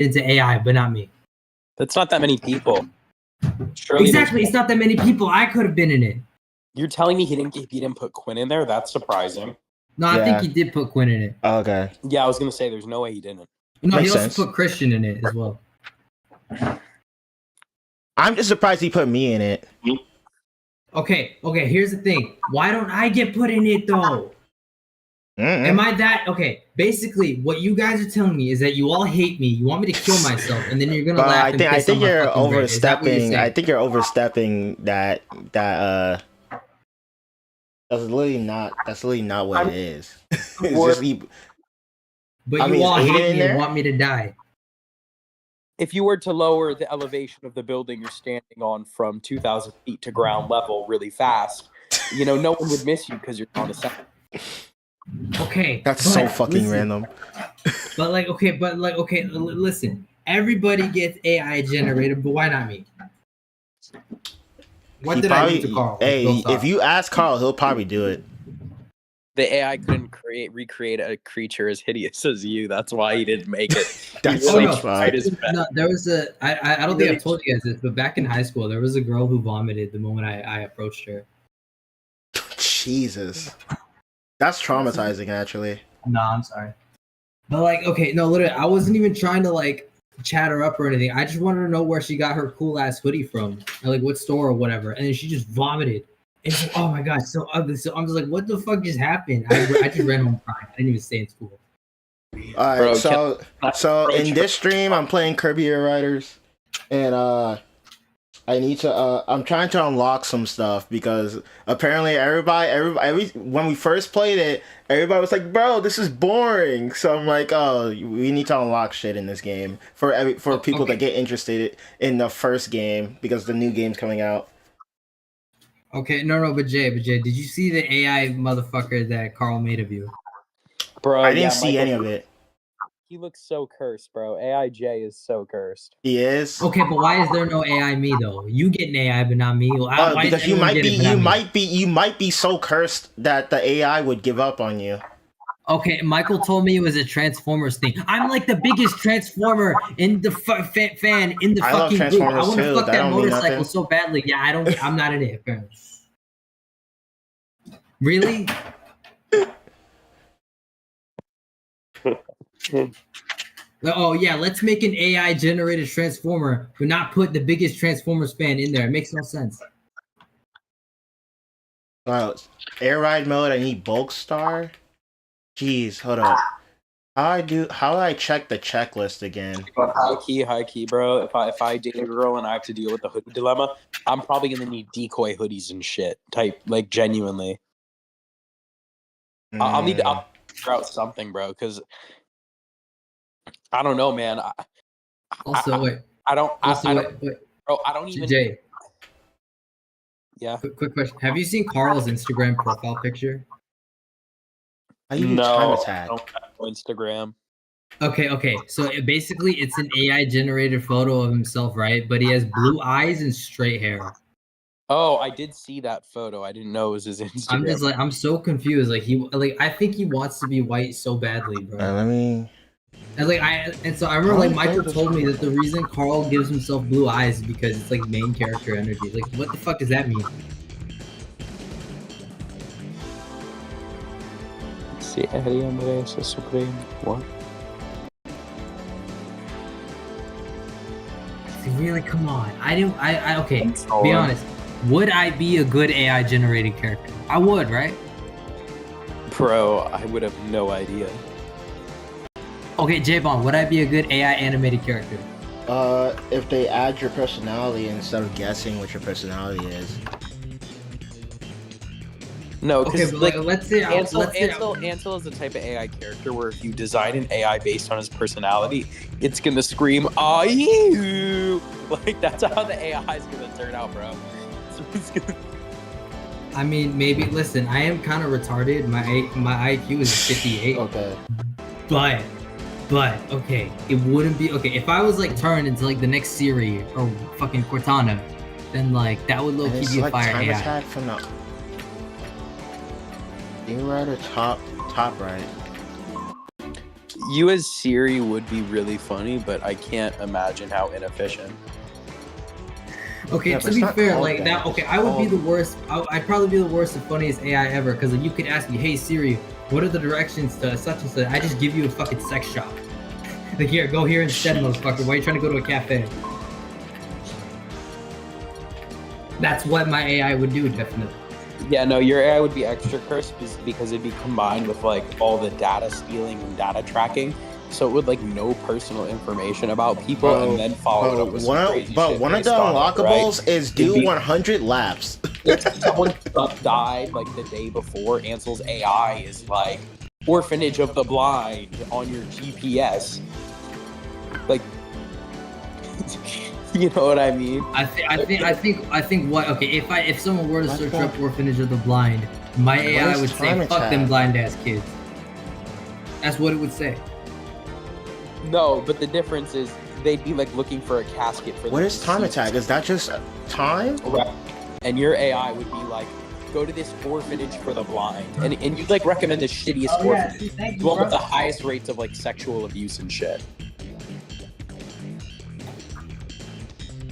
into AI, but not me. That's not that many people. Surely exactly, it's not that many people. I could have been in it. You're telling me he didn't put Quinn in there? That's surprising. No, I think he did put Quinn in it. Oh, okay. Yeah, I was gonna say there's no way he didn't. No, Makes he also sense. put Christian in it as well. I'm just surprised he put me in it. Okay, here's the thing. Why don't I get put in it though? Am I that okay? Basically, what you guys are telling me is that you all hate me. You want me to kill myself, and then you're gonna laugh. I think you're overstepping. I think you're overstepping that. That's literally not. That's literally not what it is. It's just, but you all hate me and want me to die. If you were to lower the elevation of the building you're standing on from 2,000 feet to ground level really fast, no one would miss you because you're on a second. Okay, that's so fucking random. Listen. Everybody gets AI generated, but why not me? What did I do to Carl? Hey, if you ask Carl, he'll probably do it. The AI couldn't recreate a creature as hideous as you. That's why he didn't make it. That's no, there was I don't think I've told you guys this, but back in high school, there was a girl who vomited the moment I approached her. Jesus. That's traumatizing, actually. No, I'm sorry. But literally, I wasn't even trying to chat her up or anything. I just wanted to know where she got her cool ass hoodie from, or what store or whatever. And then she just vomited. And she's like, oh my god, so ugly. So I'm just like, what the fuck just happened? I just ran home crying. I didn't even stay in school. Alright, so in this stream, I'm playing Kirby Air Riders, and I need to. I'm trying to unlock some stuff because apparently everybody, when we first played it, everybody was like, "Bro, this is boring." So I'm like, "Oh, we need to unlock shit in this game for people that get interested in the first game because the new game's coming out." Okay, no, but Jay, did you see the AI motherfucker that Carl made of you? Bro, I didn't see any of it. He looks so cursed, bro. AIJ is so cursed. He is. Okay, but why is there no AI me though? You get an AI, but not me. Because you might be so cursed that the AI would give up on you. Okay, Michael told me it was a Transformers thing. I'm like the biggest Transformer in the fan in the fucking group. I want to fuck that motorcycle so badly. Yeah, I'm not in it apparently. Really? Oh yeah, let's make an AI generated Transformer, but not put the biggest Transformers fan in there. It makes no sense. Wow, air ride mode. I need bulk star. Jeez, hold up. How do I check the checklist again? High key, bro. If I date a girl and I have to deal with the hoodie dilemma, I'm probably gonna need decoy hoodies and shit. Genuinely. I'll figure out something, bro, because I don't know, man. Wait. Bro, I don't even. Jay. Yeah. Quick question: have you seen Carl's Instagram profile picture? No, I don't have Instagram. Okay. So basically, it's an AI generated photo of himself, right? But he has blue eyes and straight hair. Oh, I did see that photo. I didn't know it was his Instagram. I'm so confused. I think he wants to be white so badly, bro. Let me. So I remember Michael told me that the reason Carl gives himself blue eyes is because it's main character energy. What the fuck does that mean? Sí, Andrés es Supreme. What? Really? Come on. Okay. Be honest. Would I be a good AI generated character? I would, right? Bro, I would have no idea. Okay, J-Bomb, would I be a good AI animated character? If they add your personality instead of guessing what your personality is. No, because let's say Ansel is the type of AI character where if you design an AI based on his personality, it's gonna scream, "Ah, you!" That's how the AI is gonna turn out, bro. I mean, maybe. Listen, I am kind of retarded. My IQ is 58. Okay. But okay, it wouldn't be okay if I was turned into the next Siri or fucking Cortana, then that would low-key be a fire AI. Attack from the right or top right. You as Siri would be really funny, but I can't imagine how inefficient. Okay, to be fair, like that. Okay, I would be the worst. I'd probably be the worst and funniest AI ever, because you could ask me, "Hey Siri, what are the directions to such and such?" I just give you a fucking sex shop. Like, here, go here instead, motherfucker. Why are you trying to go to a cafe? That's what my AI would do, definitely. Yeah, no, your AI would be extra cursed because it'd be combined with like all the data stealing and data tracking. So it would like know personal information about people and then follow it up with some crazy shit. One of the unlockables is do 100 laps. If someone died like the day before, Ansel's AI is like orphanage of the blind on your GPS. Like, you know what I mean? I think what? Okay, if someone were to search up orphanage of the blind, my AI would say, "Fuck them blind ass kids." That's what it would say. No, but the difference is they'd be like looking for a casket for. What is time attack? Is that just time? Right. And your AI would be like, go to this orphanage for the blind, and you'd like recommend the shittiest orphanage, the one with the highest rates of like sexual abuse and shit.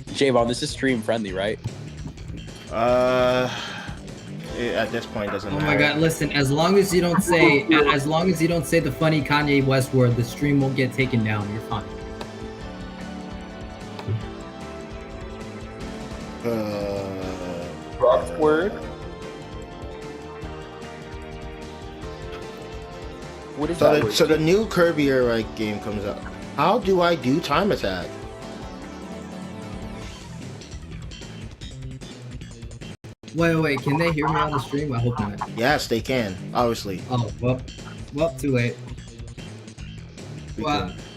Javon, this is stream friendly, right? At this point, it doesn't matter. Oh my god! Listen, as long as you don't say the funny Kanye West word, the stream won't get taken down. You're fine. Rough word. What is that word? So the new Kirby Air Ride game comes out. How do I do time attack? Wait, can they hear me on the stream? I hope not. Yes, they can, obviously. Oh, well, too late.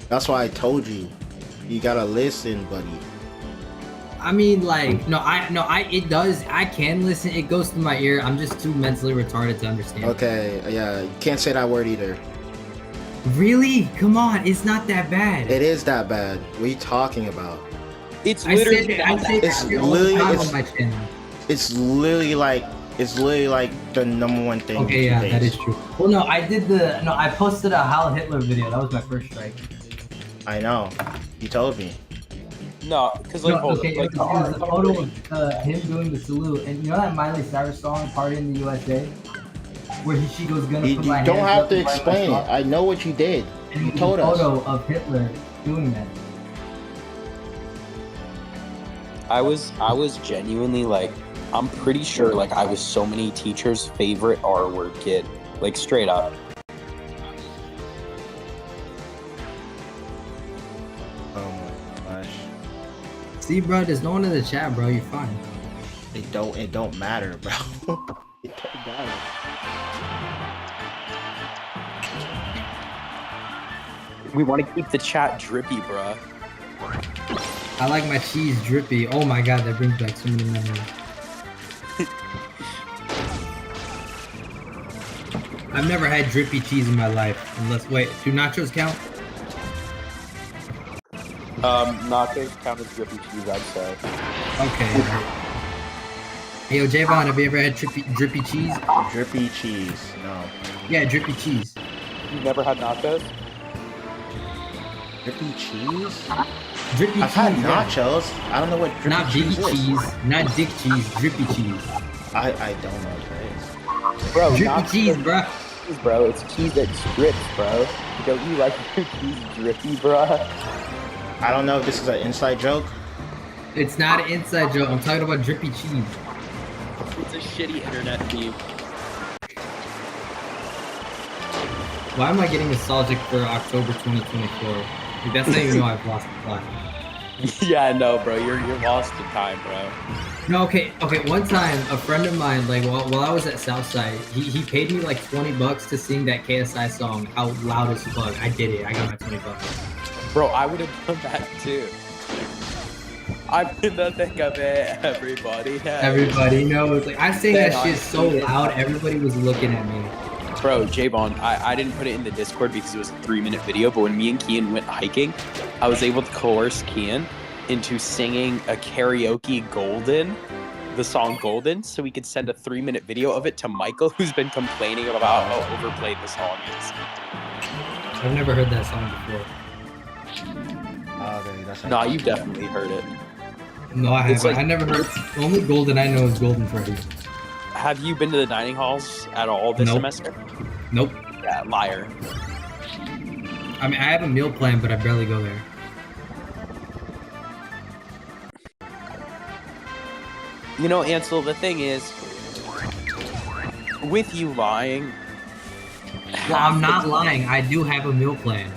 That's why I told you. You gotta listen, buddy. I mean, like, it does. I can listen. It goes through my ear. I'm just too mentally retarded to understand. Okay, yeah, you can't say that word either. Really? Come on, it's not that bad. It is that bad. What are you talking about? It's literally. It's literally like the number one thing. Okay, yeah, that is true. Well, no, I posted a Heil Hitler video. That was my first strike. I know. You told me. No, because like, it was a photo of him doing the salute, and you know that Miley Cyrus song, "Party in the USA," where she goes gonna put my hands up. You don't have to explain it. I know what you did. And you told us. A photo of Hitler doing that. I was genuinely like, I'm pretty sure like I was so many teachers' favorite R-word kid, like straight up. Oh my gosh. See, bro, there's no one in the chat, bro. You're fine. It don't matter, bro. It don't matter. We want to keep the chat drippy, bro. I like my cheese drippy. Oh my god, that brings back so many memories. I've never had drippy cheese in my life. Unless, wait, do nachos count? Nachos count as drippy cheese, I'd say. Okay. Right. Hey, yo, Javon, have you ever had drippy cheese? Drippy cheese, no. Yeah, drippy cheese. You never had nachos? Drippy cheese? Drippy I've cheese, had nachos. I don't know what drippy not cheese biggie is. cheese, not dick cheese, drippy cheese. I don't know what that is. Bro, drippy cheese, bro. Bro, it's cheese that drips, bro. Don't you like your cheese drippy, bro? I don't know if this is an inside joke. It's not an inside joke. I'm talking about drippy cheese. It's a shitty internet meme. Why am I getting nostalgic for October 2024? Like, that's not even though I've lost the plot. Yeah, no, bro. You're lost in time, bro. No, okay. One time, a friend of mine, like while I was at Southside, he paid me like $20 to sing that KSI song out loud as fuck. I did it. I got my $20. Bro, I would have done that too. I'm in the thick of it, everybody. Everybody knows. Like, I sang that shit so loud, everybody was looking at me. Bro, Javon, I didn't put it in the Discord because it was a 3-minute video, but when me and Kian went hiking, I was able to coerce Kian into singing a karaoke Golden, the song Golden, so we could send a 3-minute video of it to Michael, who's been complaining about how overplayed the song is. I've never heard that song before. Okay, that's No, you've definitely heard it. No, I haven't. like- I never heard. Only Golden I know is Golden Freddy. Have you been to the dining halls at all this Nope. semester? Nope. Yeah, liar. I mean, I have a meal plan, but I barely go there. You know, Ansel, the thing is, with you lying... Well, I'm not lying. I do have a meal plan.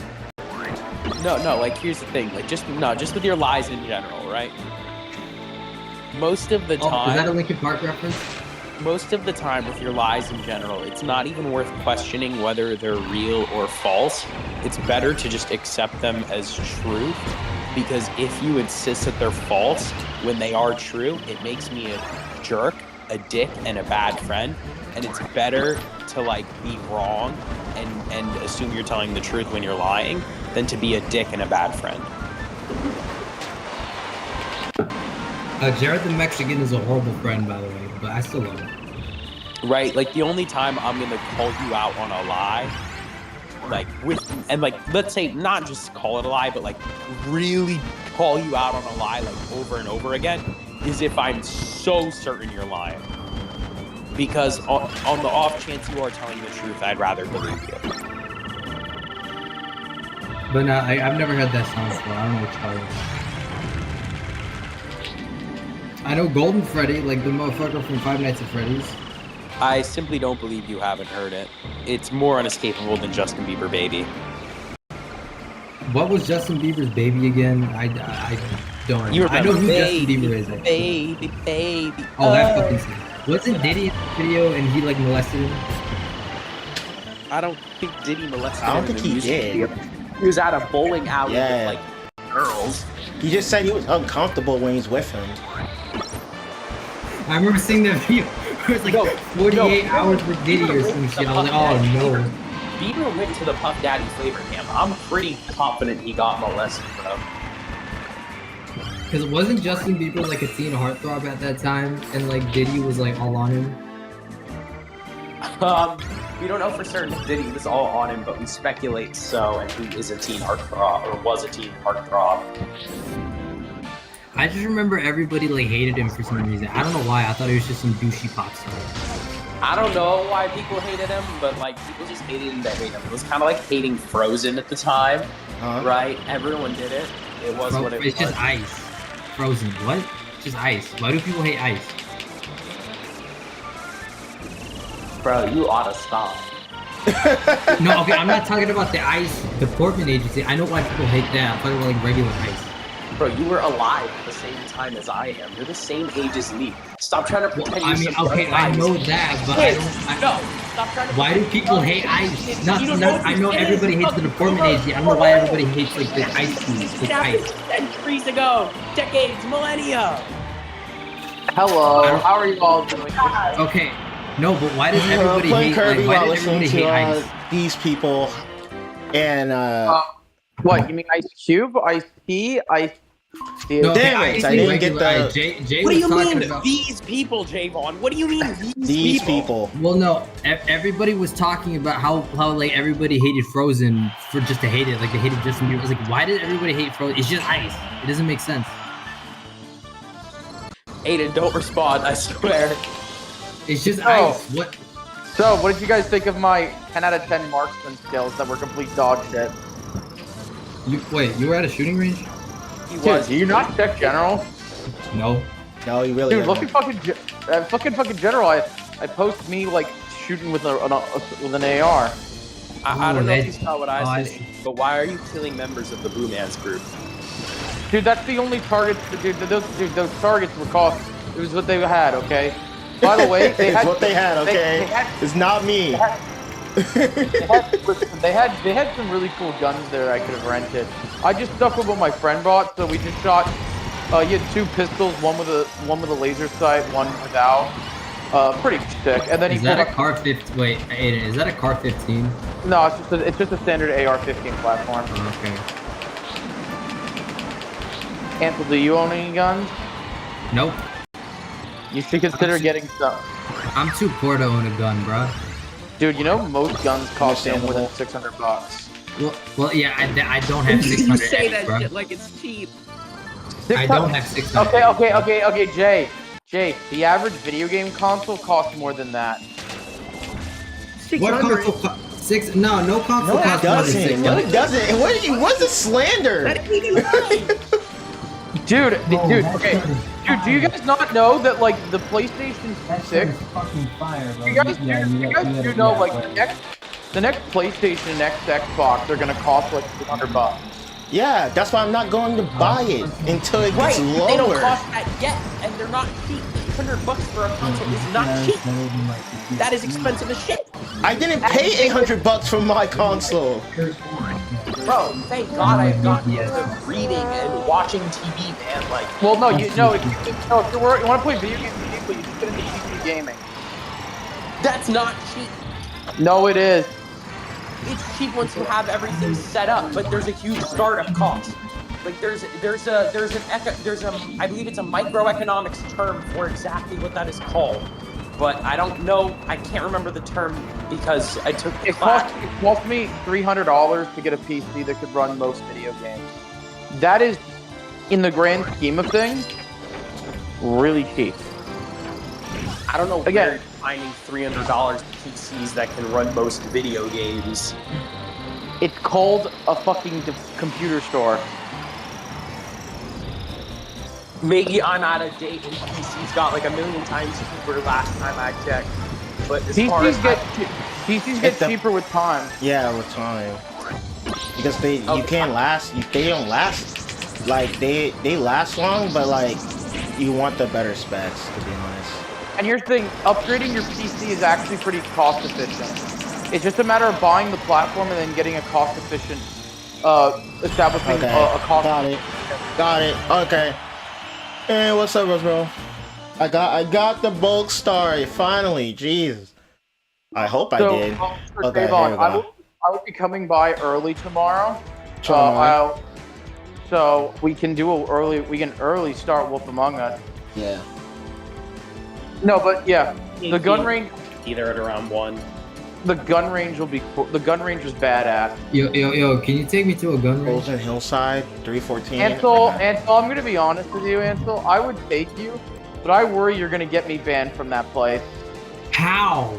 No, like, here's the thing. Like, just with your lies in general, right? Most of the Oh, time... is that a Linkin Park reference? Most of the time with your lies in general, it's not even worth questioning whether they're real or false. It's better to just accept them as truth, because if you insist that they're false when they are true, it makes me a jerk, a dick, and a bad friend. And it's better to like be wrong and assume you're telling the truth when you're lying than to be a dick and a bad friend. Jared the Mexican is a horrible friend, by the way, but I still love him. Right? Like, the only time I'm gonna call you out on a lie, like, let's say, not just call it a lie, but, like, really call you out on a lie, like, over and over again, is if I'm so certain you're lying. Because on the off chance you are telling the truth, I'd rather believe you. But no, I've never heard that song before. I don't know what you're talking about. I know Golden Freddy, like the motherfucker from Five Nights at Freddy's. I simply don't believe you haven't heard it. It's more unescapable than Justin Bieber Baby. What was Justin Bieber's Baby again? I don't know. I know who Justin Bieber is. Actually. Baby. Oh, that fucking thing. Wasn't Diddy in the video and he like molested him? I don't think Diddy molested him. I don't think he did. He was at a bowling alley Yeah. with like girls. He just said he was uncomfortable when he's with him. I remember seeing that video. It was like 48 hours with Diddy or some shit. I was like, oh no. Bieber went to the Puff Daddy flavor camp. I'm pretty confident he got molested, bro. Because it wasn't Justin Bieber like a teen heartthrob at that time, and like Diddy was like all on him. We don't know for certain if Diddy was all on him, but we speculate so, and he is a teen heartthrob, or was a teen heartthrob. I just remember everybody like hated him for some reason. I don't know why. I thought he was just some douchey pop star. I don't know why people hated him, but like people just hated him to hate him. It was kind of like hating Frozen at the time, right? Everyone did it. It was what it was. It's just ice. Frozen. What? It's just ice. Why do people hate ice? Bro, you ought to stop. No, okay, I'm not talking about the ice deportment agency. I know why people hate that. I'm talking about like regular ice. Bro, you were alive at the same time as I am. You're the same age as me. Stop trying to pretend I mean, okay, I know that, but I don't. No, stop trying to. Why do people hate ice? I know everybody hates the deportment agency. I don't know why everybody hates like the ice cream. Like ice. Centuries ago, decades, millennia. Hello, how are you all doing? Okay, no, but why does everybody Playing hate? Kirby Like, why while does everybody listening hate to ice? these people, and What, you mean Ice Cube, Ice T, Ice... No, Damn okay, it, I didn't get regular the- ice. Jay What do was you talking mean, about. these people, Javon? What do you mean, these people. Well, no, everybody was talking about how like everybody hated Frozen for just to hate it. Like they hated Justin Bieber. I was like, why did everybody hate Frozen? It's just ice. It doesn't make sense. Aiden, don't respond, I swear. It's just Oh. ice. What? So, what did you guys think of my 10 out of 10 marksman skills that were complete dog shit? You were at a shooting range? He Dude, was. do you not check general? No. No, you really. Dude, look haven't. at fucking general. I post me like shooting with an AR. I don't know if you Ooh, saw what I I see. said, but why are you killing members of the Boomans group? Dude, that's the only targets. Dude, those targets were cost. It was what they had. Okay. By the way, they It's had what they had. Okay, they had- it's not me. they had some really cool guns there I could have rented. I just stuck with what my friend brought, so we just shot. He had 2 pistols, one with a laser sight, one without. Pretty sick. And then he Is that a pulled car 15? Wait, Aiden, is that a car 15? up, no, it's just a standard AR-15 platform. Oh, okay. Ansel, do you own any guns? Nope. You should consider getting some. I'm too poor to own a gun, bro. Dude, you know most guns cost in Understandable. within $600. Well, yeah, I don't have 600. You say that bro. shit like it's cheap. I don't have 600. Okay, Jay, the average video game console costs more than that. What console? No console costs more than 600. No, it doesn't. What's the slander? Dude, okay. Dude, do you guys not know that, like, the PlayStation 6... fucking fire, bro. You guys do know, like, the next PlayStation and next Xbox are gonna cost, like, $200. Yeah, that's why I'm not going to buy it until it gets lower. They don't cost that yet, and they're not cheap. $800 for a console is not cheap. That is expensive as shit. I didn't pay $800 for my console. Bro, thank God I've gotten into reading and watching TV, man. Like, well, no, if you want to play video games cheaply, you just get into PC gaming. that's not cheap. No, it is. It's cheap once you have everything set up, but there's a huge startup cost. Like I believe it's a microeconomics term for exactly what that is called. But I don't know, I can't remember the term because I took the class. It cost me $300 to get a PC that could run most video games. That is, in the grand scheme of things, really cheap. I don't know where you're finding $300 PCs that can run most video games. It's called a fucking computer store. Maybe I'm out of date and PCs got like 1,000,000 times cheaper last time I checked. But as far as PCs get cheaper with time. Yeah, with time. Because they don't last. Like they last long, but like you want the better specs, to be honest. And here's the thing, upgrading your PC is actually pretty cost efficient. It's just a matter of buying the platform and then getting a cost efficient establishing a cost. Got it. Okay. Hey, what's up, bro? I got the bulk star finally. Jesus. I hope I did. Okay, here we go. I will be coming by early tomorrow. So we can early start Wolf Among Us. Yeah. No, but yeah, the gun range. Either at around 1. The gun range will be. The gun range is badass. Yo, can you take me to a gun range? Golden Hillside, 314. Ansel, I'm gonna be honest with you, Ansel. I would take you, but I worry you're gonna get me banned from that place. How?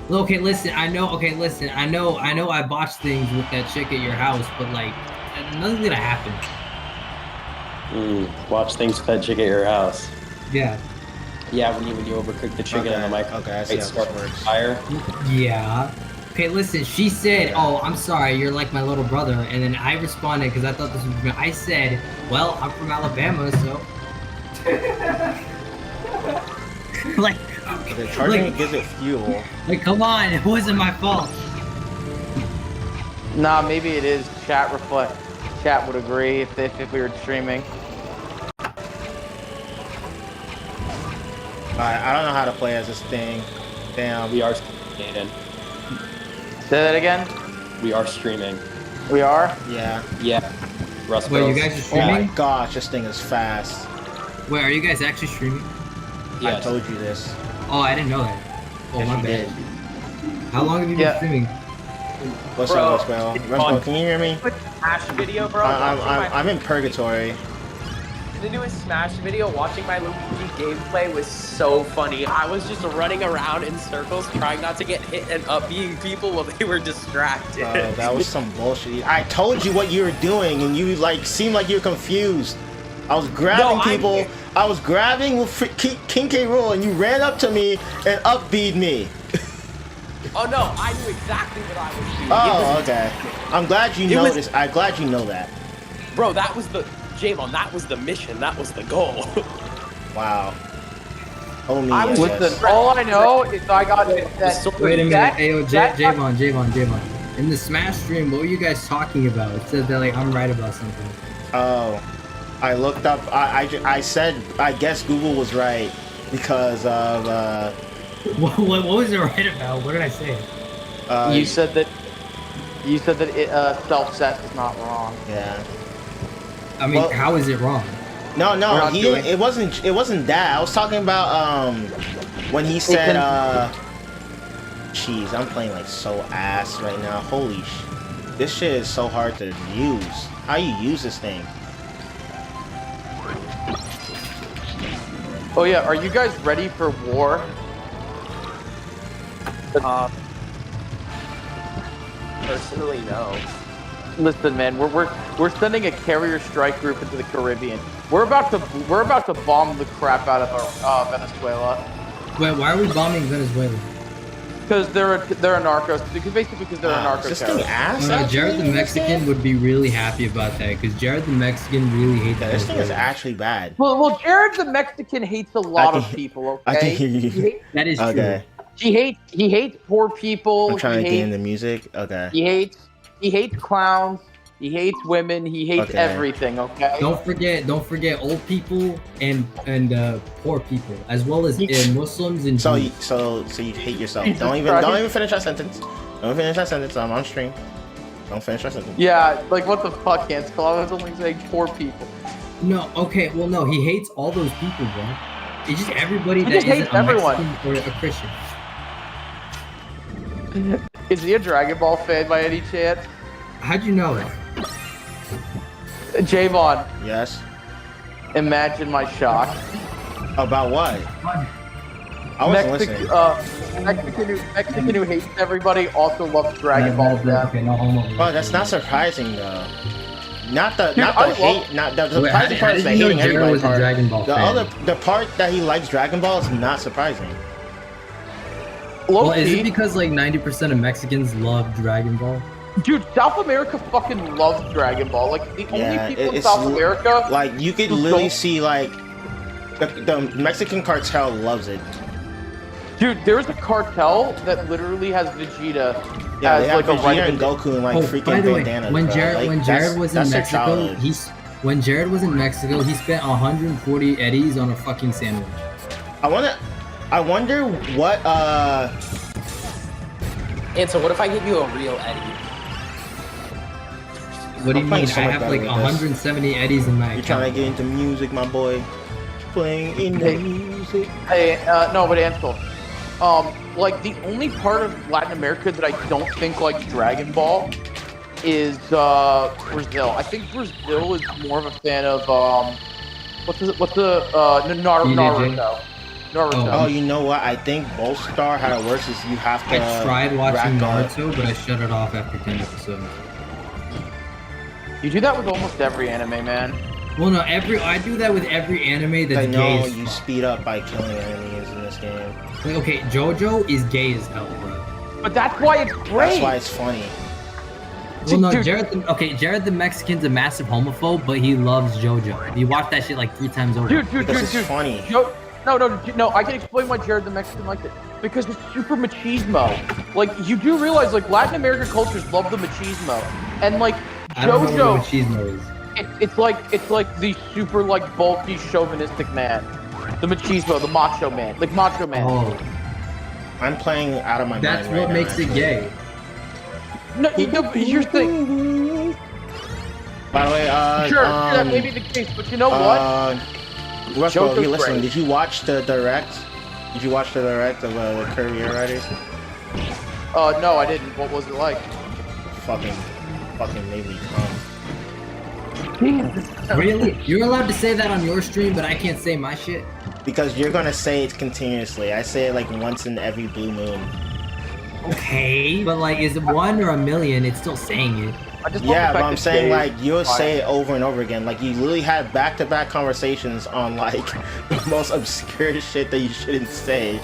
Okay, listen. I know I botched things with that chick at your house, but like, nothing's gonna happen. Watch things with that chick at your house. Yeah. Yeah, when you overcook the chicken in the microwave, I see how this works. Fire. Yeah. Okay, listen, she said, oh, I'm sorry, you're like my little brother. And then I responded, because I thought this was me. I said, well, I'm from Alabama, so. Like, They're charging to give it fuel. Like, come on, it wasn't my fault. Nah, maybe it is. Chat would agree if we were streaming. I don't know how to play as this thing. Damn. We are streaming. Say that again? We are streaming. We are? Yeah. Yeah. Russ Wait, you guys are streaming? Oh my gosh, this thing is fast. Wait, are you guys actually streaming? Yes. I told you this. Oh, I didn't know that. Oh, my bad. How long have you been streaming? What's up, bro? Can you hear me? Smash video, bro. I'm in purgatory. The newest Smash video, watching my Luigi gameplay was so funny. I was just running around in circles, trying not to get hit and up being people while they were distracted. That was some bullshit. I told you what you were doing, and you like seemed like you're confused. I was grabbing people. I was grabbing with King K. Rool, and you ran up to me and up-beat me. Oh no, I knew exactly what I was doing. Oh, okay. I'm glad you know this. I'm glad you know that. Bro, that was the... J-Mon, that was the mission. That was the goal. Wow. Oh, me. All I know is I got that. Wait a minute. Hey, yo, J-Mon. In the Smash stream, what were you guys talking about? It said that, like, I'm right about something. Oh. I looked up. I said, I guess Google was right because of, What was it right about? What did I say? You said that self-set is not wrong. Yeah. I mean, how is it wrong? No, he didn't. It wasn't that. I was talking about when he said jeez, I'm playing like so ass right now. Holy sh. This shit is so hard to use. How you use this thing? Oh yeah, are you guys ready for war? Personally, no. Listen, man, we're sending a carrier strike group into the Caribbean. We're about to bomb the crap out of Venezuela. Wait, why are we bombing Venezuela? Because they're a narcos. Because they're a narco. Is this thing ass? Jared the Mexican would be really happy about that because Jared the Mexican really hates this thing is actually bad. Well, Jared the Mexican hates a lot of people. Okay, I can hear you. That is true. He hates poor people. I'm trying to gain the music. Okay. He hates clowns. He hates women. He hates everything. Okay. Don't forget old people and poor people, as well as Muslims and So Jews. you hate yourself. Don't even finish that sentence. Don't finish that sentence. I'm on stream. Don't finish that sentence. Yeah, like what the fuck, Ansel? I was only saying poor people. No, okay, well no, he hates all those people, bro. It's just everybody that hates isn't a Mexican or a Christian. Is he a Dragon Ball fan by any chance? How'd you know that? Javon. Yes. Imagine my shock. About what? I wasn't listening. Mexican who hates everybody also loves Dragon Ball. Okay, no homo. Oh, that's not surprising though. Not the surprising Wait, part is the hating everybody part. Dragon Ball The part that he likes Dragon Ball is not surprising. Well, is it because like 90% of Mexicans love Dragon Ball? Dude, South America fucking loves Dragon Ball. Like the only people in South America. Like you could literally see like the Mexican cartel loves it. Dude, there's a cartel that literally has Vegeta. Yeah, they have like Vegeta and Goku and like freaking bandanas. When Jared was in Mexico, when Jared was in Mexico, he spent 140 eddies on a fucking sandwich. I wonder what And so what if I give you a real Eddie? What do you mean? I have like 170 eddies in my account. You're trying to get into music, my boy. Playing in the music. Hey, no, but Ansel, like the only part of Latin America that I don't think likes Dragon Ball is Brazil. I think Brazil is more of a fan of Naruto. Oh, you know what? I think Bolstar, how it works is you have to. I tried watching Naruto, but I shut it off after 10 episodes. You do that with almost every anime, man. Well, no, I do that with every anime that's gay as you fuck. speed up by killing enemies in this game. Like, okay, JoJo is gay as hell, bro. But that's why it's great. That's why it's funny. Well, no, Jared the Mexican's a massive homophobe, but he loves JoJo. He watched that shit like 3 times over. Dude, it's funny. No, I can explain why Jared the Mexican liked it. Because it's super machismo. Like, you do realize, like, Latin American cultures love the machismo. And, like, I don't know what machismo is. It's like the super, like, bulky, chauvinistic man. The machismo, the macho man. Like, macho man. Oh. I'm playing out of my mind. That's what makes it gay. No, here's the thing. By the way, Sure, that may be the case, but you know what? Russell, if you're listening, did you watch the direct? Did you watch the direct of the Kirby Riders? No, I didn't. What was it like? Fucking made me come. Really? You're allowed to say that on your stream, but I can't say my shit? Because you're gonna say it continuously. I say it like once in every blue moon. Okay, but like, is it 1 or a million? It's still saying it. Yeah, but I'm saying like you'll say it over and over again. Like you literally had back-to-back conversations on like the most obscure shit that you shouldn't say.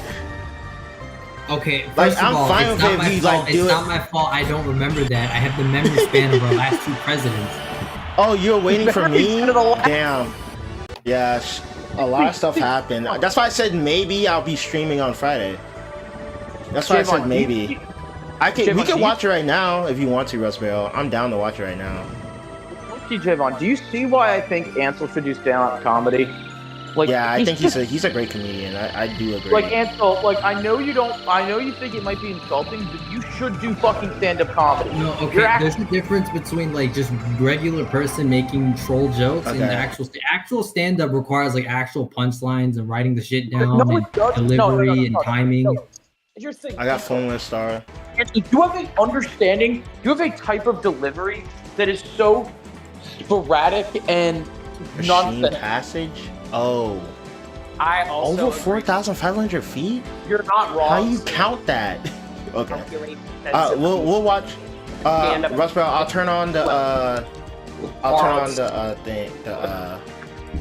Okay, first of all, it's not my fault. It's not my fault. I don't remember that. I have the memory span of our last 2 presidents. Oh, you're waiting for me? Damn. Yeah, a lot of stuff happened. That's why I said maybe I'll be streaming on Friday. That's why I said maybe. We can watch it right now if you want to, Rosbell. I'm down to watch it right now. Javon, do you see why I think Ansel should do stand-up comedy? Like, yeah, I think he's a great comedian. I do agree. Like Ansel, like I know you think it might be insulting, but you should do fucking stand-up comedy. No, okay. There's a difference between like just regular person making troll jokes and actual stand-up requires like actual punchlines and writing the shit down and delivery and timing. Here's the thing. I got Formula Star. Do you have an understanding? Do you have a type of delivery that is so sporadic and Machine nonsense? Passage? Oh. I also Over 4,500 feet? You're not wrong. How do you count that? Okay. Calculate We'll watch. Russ, I'll turn on the thing.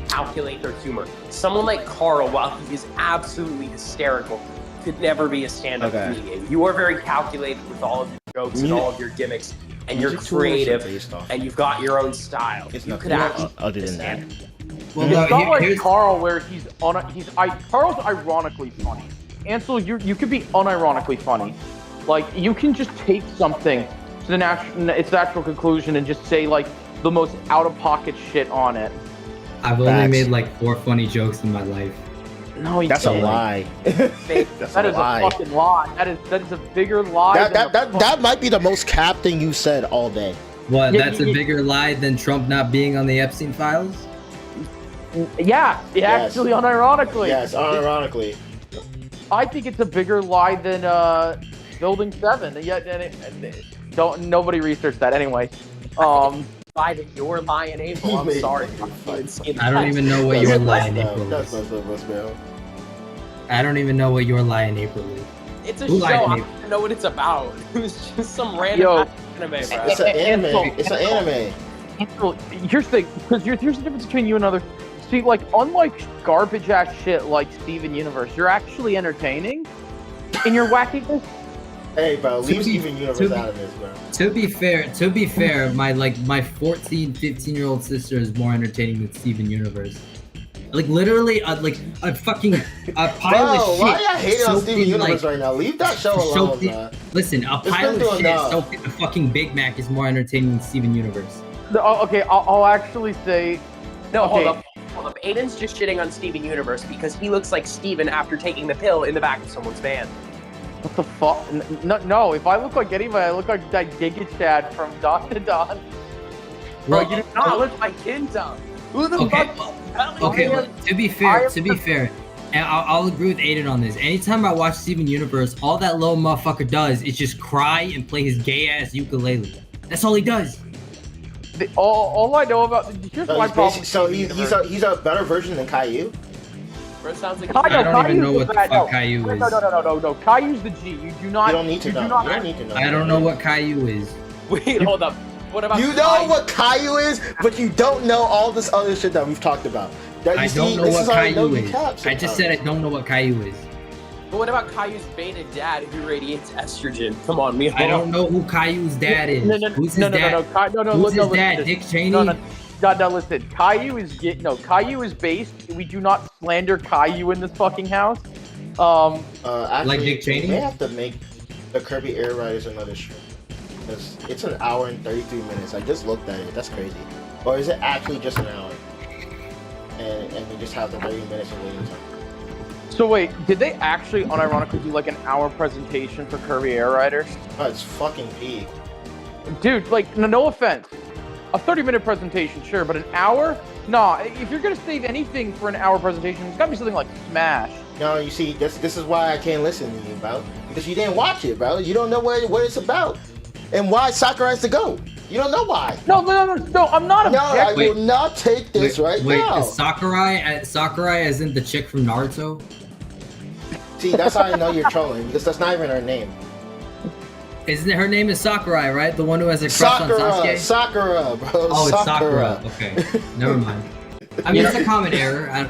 Calculate their humor. Someone like Carl, while he is absolutely hysterical, could never be a stand-up comedian. You are very calculated with all of your jokes and all of your gimmicks, and you're creative, and you've got your own style. You could actually other than that. Well, It's no, not like here's Carl, where Carl's ironically funny. Ansel, you could be unironically funny. Like, you can just take something to its natural conclusion and just say like the most out-of-pocket shit on it. I've only made like 4 funny jokes in my life. No, that's a lie. That is a fucking lie. That is a bigger lie. That might be the most cap thing you said all day. What? That's a bigger lie than Trump not being on the Epstein files? Yeah, actually, unironically. Yes, unironically. I think it's a bigger lie than Building 7. Nobody researched that anyway. Lie that you're lying, April. I'm sorry. I don't even know what your lie in April is. I don't even know what your lie in April is. It's a show. I don't even know what it's about. It was just some random anime, bro. It's an anime. It's an anime. Here's the thing, because here's the difference between you and others. See, like, unlike garbage ass shit like Steven Universe, you're actually entertaining in your wackiness. Hey, bro, leave Steven Universe out of this, bro. To be fair, my 14, 15-year-old sister is more entertaining than Steven Universe. Like literally, a fucking pile of shit. Why you hating on Steven Universe right now? Leave that show alone, man. Listen, a pile of shit soaked in a fucking Big Mac is more entertaining than Steven Universe. Okay, I'll actually say. No, hold up. Aiden's just shitting on Steven Universe because he looks like Steven after taking the pill in the back of someone's van. What the fuck? No, if I look like anybody, I look like that Giga Chad from Dawn to Dawn. Bro, you do not look like Kinta. Who the fuck? Okay, well, to be fair, and I'll agree with Aiden on this. Anytime I watch Steven Universe, all that little motherfucker does is just cry and play his gay-ass ukulele. That's all he does. All I know about here's my problem. So he's a better version than Caillou. Bro, sounds like I don't even know what the fuck Caillou is. No. Caillou's the G. You do not. You don't need to know. You don't need to know. I don't know what Caillou is. Wait, hold up. What about you know what Caillou is, but you don't know all this other shit that we've talked about. I don't know what Caillou is. I just said I don't know what Caillou is. But what about Caillou's beta dad who radiates estrogen? Come on, me. I don't know who Caillou's dad is. Who's his dad? Who's his dad? Dick Cheney? No, listen. Caillou is based. We do not slander Caillou in this fucking house. Actually, like Dick Cheney? They have to make the Kirby Air Riders another stream. Because it's an hour and 33 minutes. I just looked at it. That's crazy. Or is it actually just an hour? And we just have the 30 minutes of waiting time. So wait, did they actually unironically do like an hour presentation for Kirby Air Riders? Oh, it's fucking peak. Dude, like, no offense. A 30-minute presentation, sure, but an hour? Nah, if you're gonna save anything for an hour presentation, it's gotta be something like Smash. No, you see, this is why I can't listen to you, bro. Because you didn't watch it, bro. You don't know what it's about. And why Sakura has to go. You don't know why. No, I'm not objecting. I will not take this now. Wait, is Sakurai as in the chick from Naruto? See, that's how I know you're trolling, because that's not even her name. Isn't it her name is Sakurai, right? The one who has a crush on Sasuke? Sakura, bro. Oh, it's Sakura. Okay, never mind. I mean, it's a common error.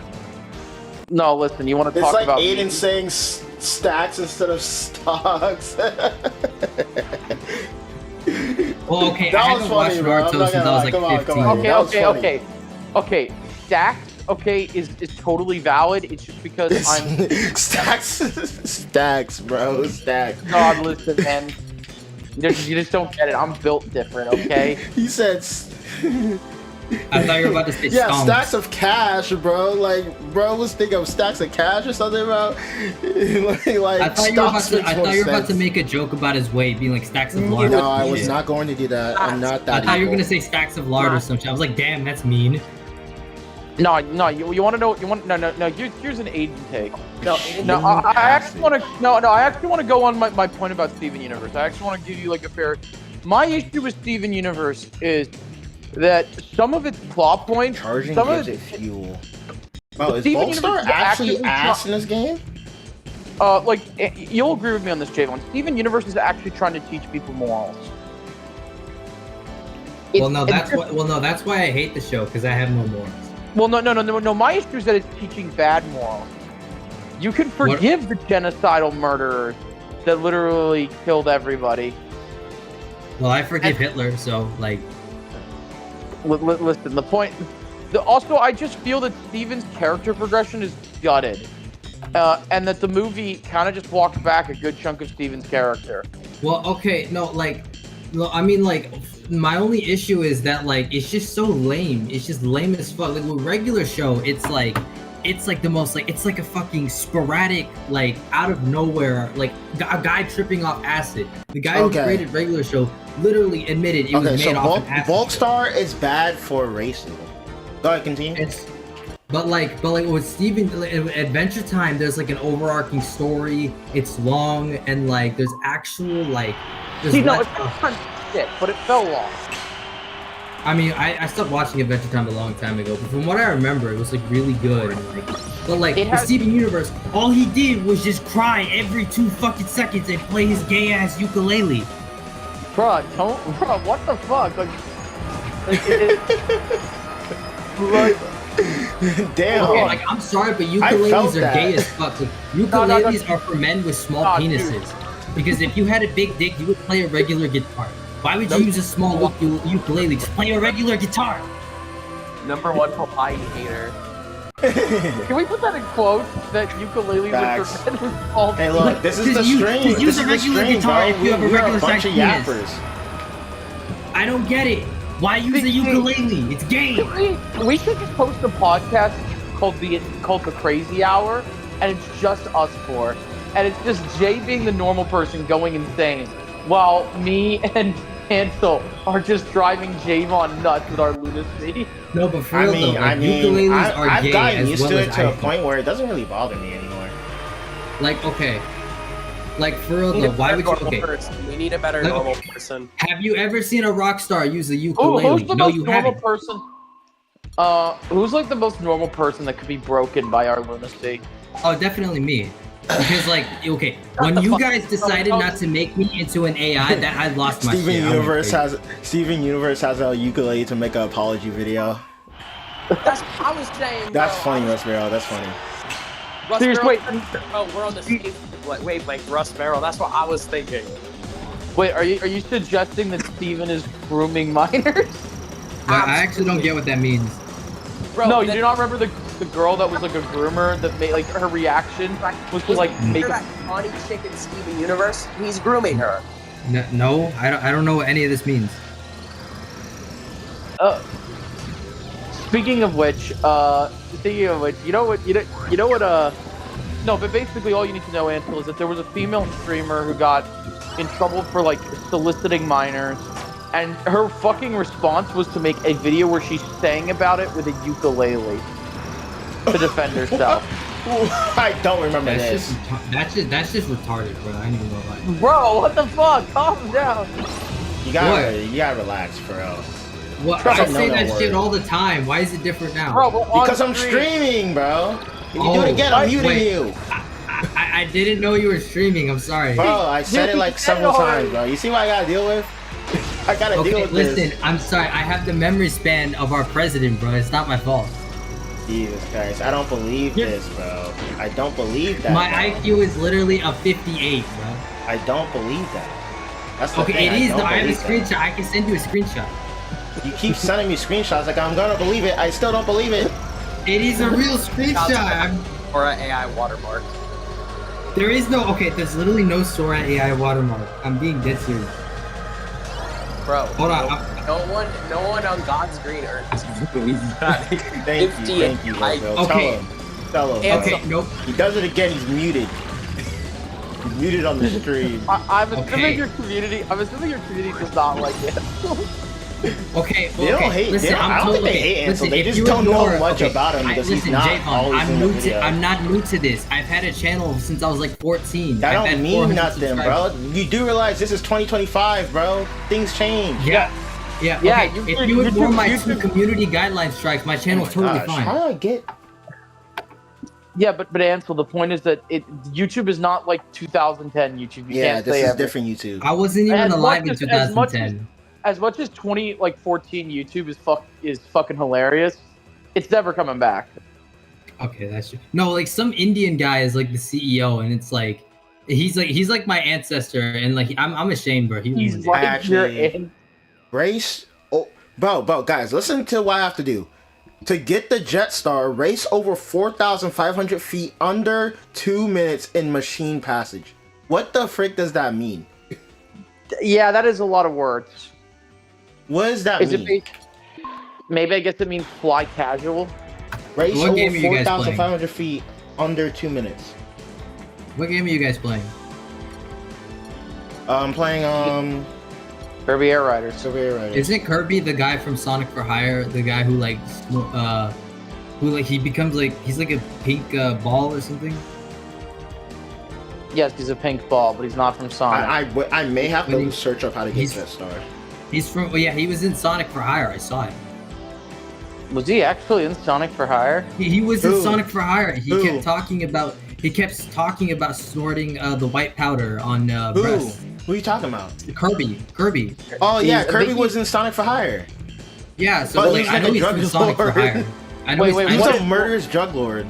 No, listen, you want to talk about... It's like Aiden saying stacks instead of stocks. Well, okay, I haven't watched Naruto since I was like 15. Okay. Stacks, is totally valid. It's just because I'm... Stacks, bro. Stacks. God, listen, man. You just don't get it. I'm built different, okay? He said... I thought you were about to say stonks. Stacks of cash, bro. Like, bro, let's think of stacks of cash or something, bro. I thought you were about to make a joke about his weight, being like stacks of lard. No, I was not going to do that. I'm not that. I thought you were gonna say stacks of lard or something. I was like, damn, that's mean. No, you want to know? No. Here's an Aiden take. No, I actually want to. No, I actually want to go on my point about Steven Universe. I actually want to give you like a fair. My issue with Steven Universe is that some of its plot points, Charging some gives of it fuel. Oh, is Steven Volkstar Universe is actually actively ass in this game? You'll agree with me on this, Javon. Steven Universe is actually trying to teach people morals. Well, no, that's why I hate the show, because I have no morals. Well, no. My issue is that it's teaching bad morals. You can forgive the genocidal murderers that literally killed everybody. Well, I forgive Hitler, so like. Listen, the point. Also, I just feel that Steven's character progression is gutted, and that the movie kind of just walks back a good chunk of Steven's character. Well, okay, I mean, like, my only issue is that, like, it's just so lame. It's just lame as fuck. Like, with regular show, it's like the most, like, it's like a fucking sporadic, like, out of nowhere, like, a guy tripping off acid. The guy who created regular show literally admitted it was made off of acid. Volkstar is bad for racing. Go ahead, continue. But like with Steven, Adventure Time, there's like an overarching story. It's long and like there's actual like. It's fun shit, but it fell off. I mean, I stopped watching Adventure Time a long time ago, but from what I remember, it was like really good. And, like, but like with Steven Universe, all he did was just cry every 2 fucking seconds and play his gay ass ukulele. Bro, what the fuck? Damn. Okay, like, I'm sorry, but ukuleles are gay as fuck. Like, ukuleles are for men with small penises. Dude. Because if you had a big dick, you would play a regular guitar. Why would you use a small ukulele? Just play a regular guitar. #1 Hawaii hater. Can we put that in quotes? That ukulele was for men with small Hey, look, this is the stream. Just use a regular guitar if you have a regular size penis. Yappers. I don't get it. Why use a ukulele? It's gay. We should just post a podcast called the Crazy Hour, and it's just us four, and it's just Jay being the normal person going insane, while me and Hansel are just driving Javon nuts with our lunacy. No, but for real though, ukuleles are I've gay gotten as used well to it as to a point where it doesn't really bother me anymore. Like, okay. Like, for real though, why would you? Okay. We need a better normal person. Have you ever seen a rock star use a ukulele? Who's the most normal person? Who's like the most normal person that could be broken by our lunacy? Oh, definitely me. Because like, okay, when you guys decided not to make me into an AI, that I lost my shit. Steven Universe has a ukulele to make an apology video. That's what I was saying. That's funny, Russ Barrel. That's funny. Wait. Oh, we're on the same wavelength, Russ Barrel. That's what I was thinking. Wait, are you suggesting that Steven is grooming minors? I actually don't get what that means. Bro, no, you do not remember the girl that was like a groomer that made like her reaction was to like make that funny chick in Steven Universe. He's grooming her. No, I don't know what any of this means. Speaking of which, you know what? No, but basically all you need to know, Ansel, is that there was a female streamer who got in trouble for like soliciting minors, and her fucking response was to make a video where she sang about it with a ukulele to defend herself. I don't remember this. That's just retarded, bro. I ain't even gonna lie. Bro, what the fuck? Calm down. You gotta relax, bro. What? I say that shit all the time. Why is it different now? Bro, because I'm streaming, bro. If you do it again, I'm muting you. I didn't know you were streaming. I'm sorry. Bro, I said it like several times, bro. You see what I gotta deal with? I gotta deal with this. Listen, I'm sorry. I have the memory span of our president, bro. It's not my fault. Jesus Christ. I don't believe this, bro. I don't believe that. My IQ is literally a 58, bro. I don't believe that. That's the thing. It is. I have a screenshot. I can send you a screenshot. You keep sending me screenshots like I'm gonna believe it. I still don't believe it. It is a real screenshot. Or an AI watermark. There is no. Okay, there's literally no Sora AI watermark. I'm being dead serious. Bro, hold on. No one on God's green earth is believe that. Thank you, bro. Okay. Tell him. Okay, nope. He does it again. He's muted. He's muted on the stream. I'm assuming your community. I'm assuming your community does not like it. Okay, They don't hate. Listen, I don't think they hate Ansel. They just don't know much about him because he's not always in the video. I'm not new to this. I've had a channel since I was like 14. That don't mean nothing, bro. You do realize this is 2025, bro. Things change. Yeah. Okay. If you ignore my 2 community guideline strikes, my channel's totally fine. How do I get? Yeah, but Ansel, the point is that YouTube is not like 2010 YouTube. You can't this say is different YouTube. I wasn't even alive in 2010. As much as 2014 YouTube is fucking hilarious, it's never coming back. Okay, that's true. No, like some Indian guy is like the CEO, and it's like he's like my ancestor, and like I'm ashamed, bro. He's like actually race. Oh, bro, guys, listen to what I have to do. To get the Jetstar, race over 4,500 feet under 2 minutes in machine passage. What the frick does that mean? Yeah, that is a lot of words. What does that mean? Maybe I guess it means fly casual. Race over 4,500 feet under 2 minutes. What game are you guys playing? I'm playing Kirby Air Riders. Isn't Kirby the guy from Sonic for Hire? The guy who he becomes like he's like a pink ball or something? Yes, he's a pink ball, but he's not from Sonic. I may have to search up how to get Jetstar. He's from he was in Sonic for Hire. I saw it. Was he actually in Sonic for Hire? He was in Sonic for Hire. He kept talking about snorting the white powder on breasts. Who are you talking about? Kirby. Oh yeah, Kirby was in Sonic for Hire. Yeah, so like, I know he's from Sonic for Hire. He's a murderous drug lord.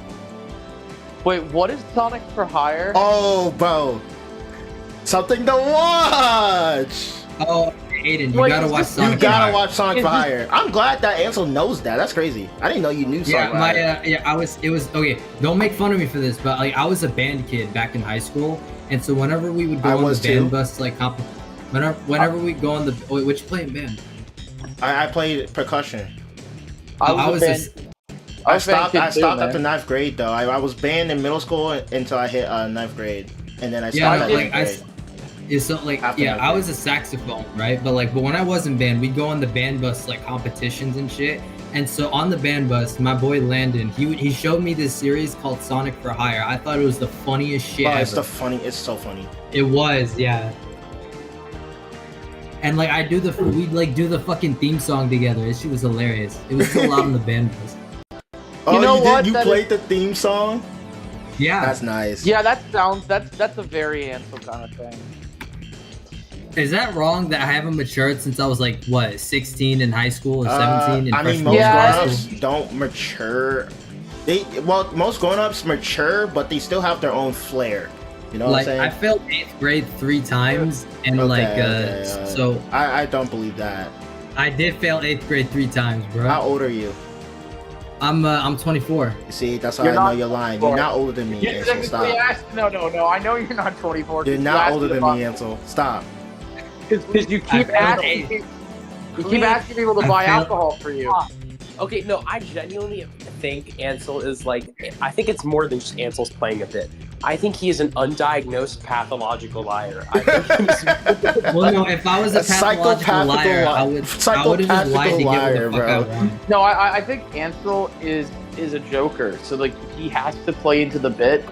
Wait, what is Sonic for Hire? Oh, bro. Something to watch! Oh, Aiden, you gotta watch Sonic for Hire. You gotta watch Sonic for Hire. I'm glad that Ansel knows that. That's crazy. I didn't know you knew Sonic for Hire. It was okay. Don't make fun of me for this, but like I was a band kid back in high school, and so whenever we would go on the band bus, like whenever we go on the what you play in band? I played percussion. I stopped after 9th grade though. I was banned in middle school until I hit 9th grade, and then I stopped at 9th grade. I was a saxophone, right? But when I was in band, we'd go on the band bus like competitions and shit. And so on the band bus, my boy Landon, he showed me this series called Sonic for Hire. I thought it was the funniest shit ever. It's so funny. It was, yeah. And like we'd do the fucking theme song together. This shit was hilarious. It was so loud on the band bus. Oh, you know what? You played the theme song? Yeah. That's nice. Yeah, that's a very Ansel kind of thing. Is that wrong that I haven't matured since I was like, what, 16 in high school or 17 in most grown-ups don't mature. Most grown-ups mature, but they still have their own flair. You know what I'm saying? I failed 8th grade 3 times, and so... I don't believe that. I did fail 8th grade 3 times, bro. How old are you? I'm 24. You see, that's why I know you're lying. You're not older than me, Ansel. Stop. No. I know you're not 24. You're not older than me, Ansel. Stop. Because you keep asking people to buy alcohol for you. Okay, no, I genuinely think Ansel is like, I think it's more than just Ansel's playing a bit. I think he is an undiagnosed pathological liar. Well, no, if I was a pathological liar, I would have just lied to get what the fuck I want. No, I think Ansel is a joker, so like he has to play into the bit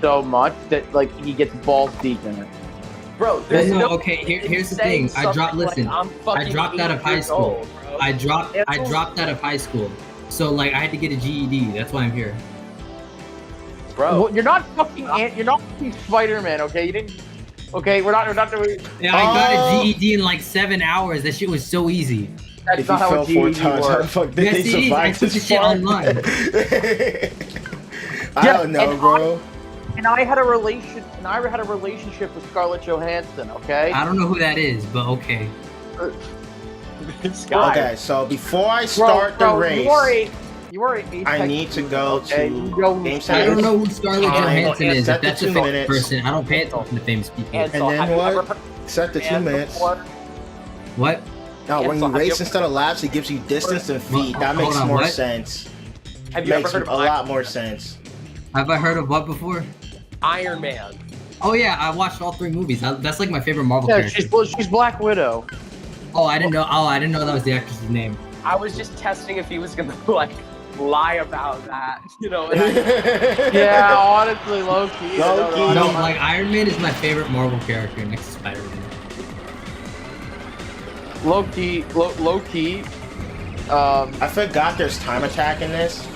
so much that like he gets balls deep in it. Bro, here's the thing. I dropped out of high school. I dropped out of high school. So like I had to get a GED. That's why I'm here. Bro, well, you're not fucking Spider-Man, okay? You didn't. Okay, we're not doing. Yeah, I got a GED in like 7 hours. That shit was so easy. That's not how a GED works. Yes, it is. I took the shit online. I don't know, bro. And I had a relationship with Scarlett Johansson, okay? I don't know who that is, but okay. Okay, so before I start the race, I need to go to Game Center. I don't know who Scarlett Johansson is. If that's a famous person, I don't pay attention to famous people. And then what? Set the 2 minutes. What? Now, when you race instead of laps, it gives you distance and feet. That makes more sense. Have you ever heard of a lot more sense. Have I heard of what before? Iron Man. Oh yeah, I watched all 3 movies. That's like my favorite Marvel character. She's Black Widow. Oh, I didn't know. Oh, I didn't know that was the actress's name. I was just testing if he was gonna like lie about that, you know. Yeah, honestly, low key. No, like Iron Man is my favorite Marvel character next to Spider-Man. Low key. I forgot there's time attack in this.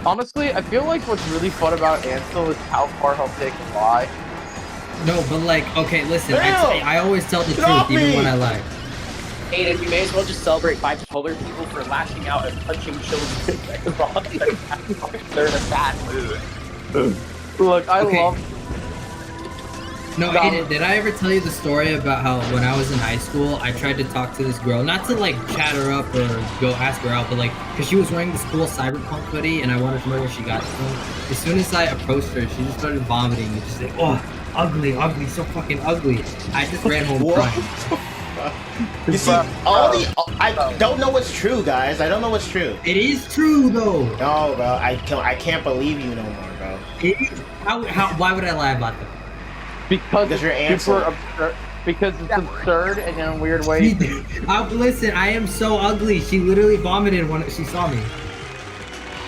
Honestly, I feel like what's really fun about Ansel is how far he'll take a lie. No, but like, okay, listen. Damn! I always tell the Get off truth, even me! when I lie. Aiden, you may as well just celebrate bipolar people for lashing out and punching children. They're in a bad mood. Look, I Okay. love. No, Aiden, did I ever tell you the story about how when I was in high school, I tried to talk to this girl, not to like chat her up or go ask her out, but like, because she was wearing this cool cyberpunk hoodie and I wanted to know where she got it from. As soon as I approached her, she just started vomiting and just like, oh, ugly, so fucking ugly. I just ran home crying. You see, I don't know what's true, guys. I don't know what's true. It is true though. No, bro, I can't believe you no more, bro. It is. Why would I lie about that? Because you're it's super Ansel. absurd. Because it's absurd and in a weird way. Listen, I am so ugly. She literally vomited when she saw me.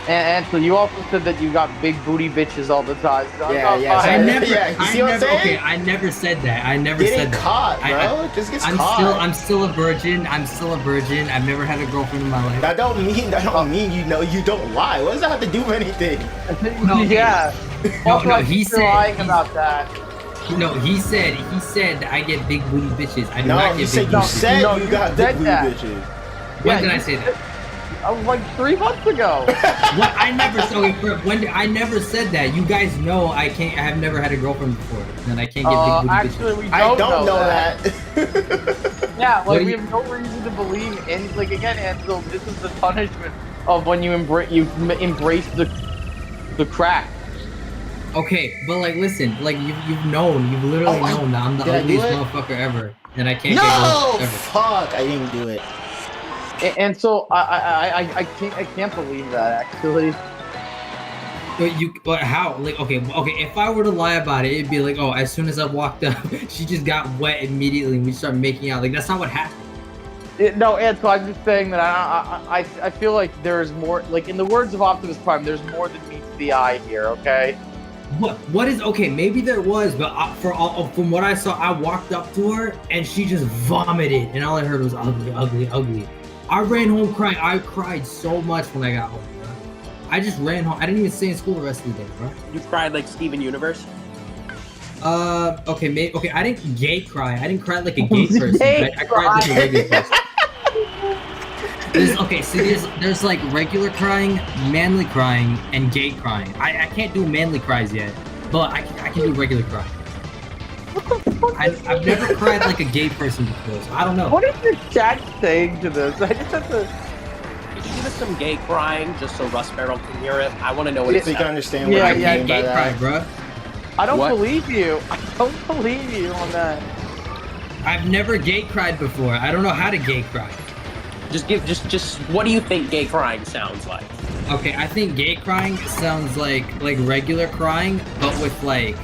And so you also said that you got big booty bitches all the time. So Yeah. You see what I'm saying? Okay, I never said that. I never Getting said that. caught, bro. It just gets I'm caught. I'm still a virgin. I've never had a girlfriend in my life. That don't mean you know you don't lie. What does that have to do with anything? No, yeah. No, I he keep said lying about that. No, he said I get big booty bitches. I do No, not you get said big you booty said No, you you got said big booty that. bitches. When did I say that? Like 3 months ago. What? I never. I never said that. You guys know I can't. I have never had a girlfriend before, and I can't get big booty Actually, bitches. we I don't don't know that. Yeah, What like do we you- have no reason to believe. And like again, Ansel, this is the punishment of when you embrace the crack. Okay, but like, listen, like you've literally known that I'm the did I do ugliest it? motherfucker ever, and I can't No, get girls ever. fuck! I didn't do it. And so I can't believe that actually. But how? Like, okay. If I were to lie about it, it'd be like, oh, as soon as I walked up, she just got wet immediately, and we started making out. Like, that's not what happened. No, and so I'm just saying that I feel like there's more. Like in the words of Optimus Prime, there's more than meets the eye here. Okay. What is okay? Maybe there was, but from what I saw, I walked up to her and she just vomited, and all I heard was ugly. I ran home crying. I cried so much when I got home, bro. I just ran home. I didn't even stay in school the rest of the day, bro. You cried like Steven Universe? Okay. I didn't gay cry. I didn't cry like a gay person. I cried like a regular person. There's like regular crying, manly crying, and gay crying. I can't do manly cries yet, but I can do regular crying. I've never cried like a gay person before, so I don't know. What is your chat saying to this? I just have to. Could you give us some gay crying just so Russ Barrel can hear it? I want to know what So it's you can like. understand Yeah, what I I mean can't by gay cry, that. bro. I don't What? believe you. I don't believe you on that. I've never gay cried before. I don't know how to gay cry. Just what do you think gay crying sounds like? Okay, I think gay crying sounds like regular crying, but with like,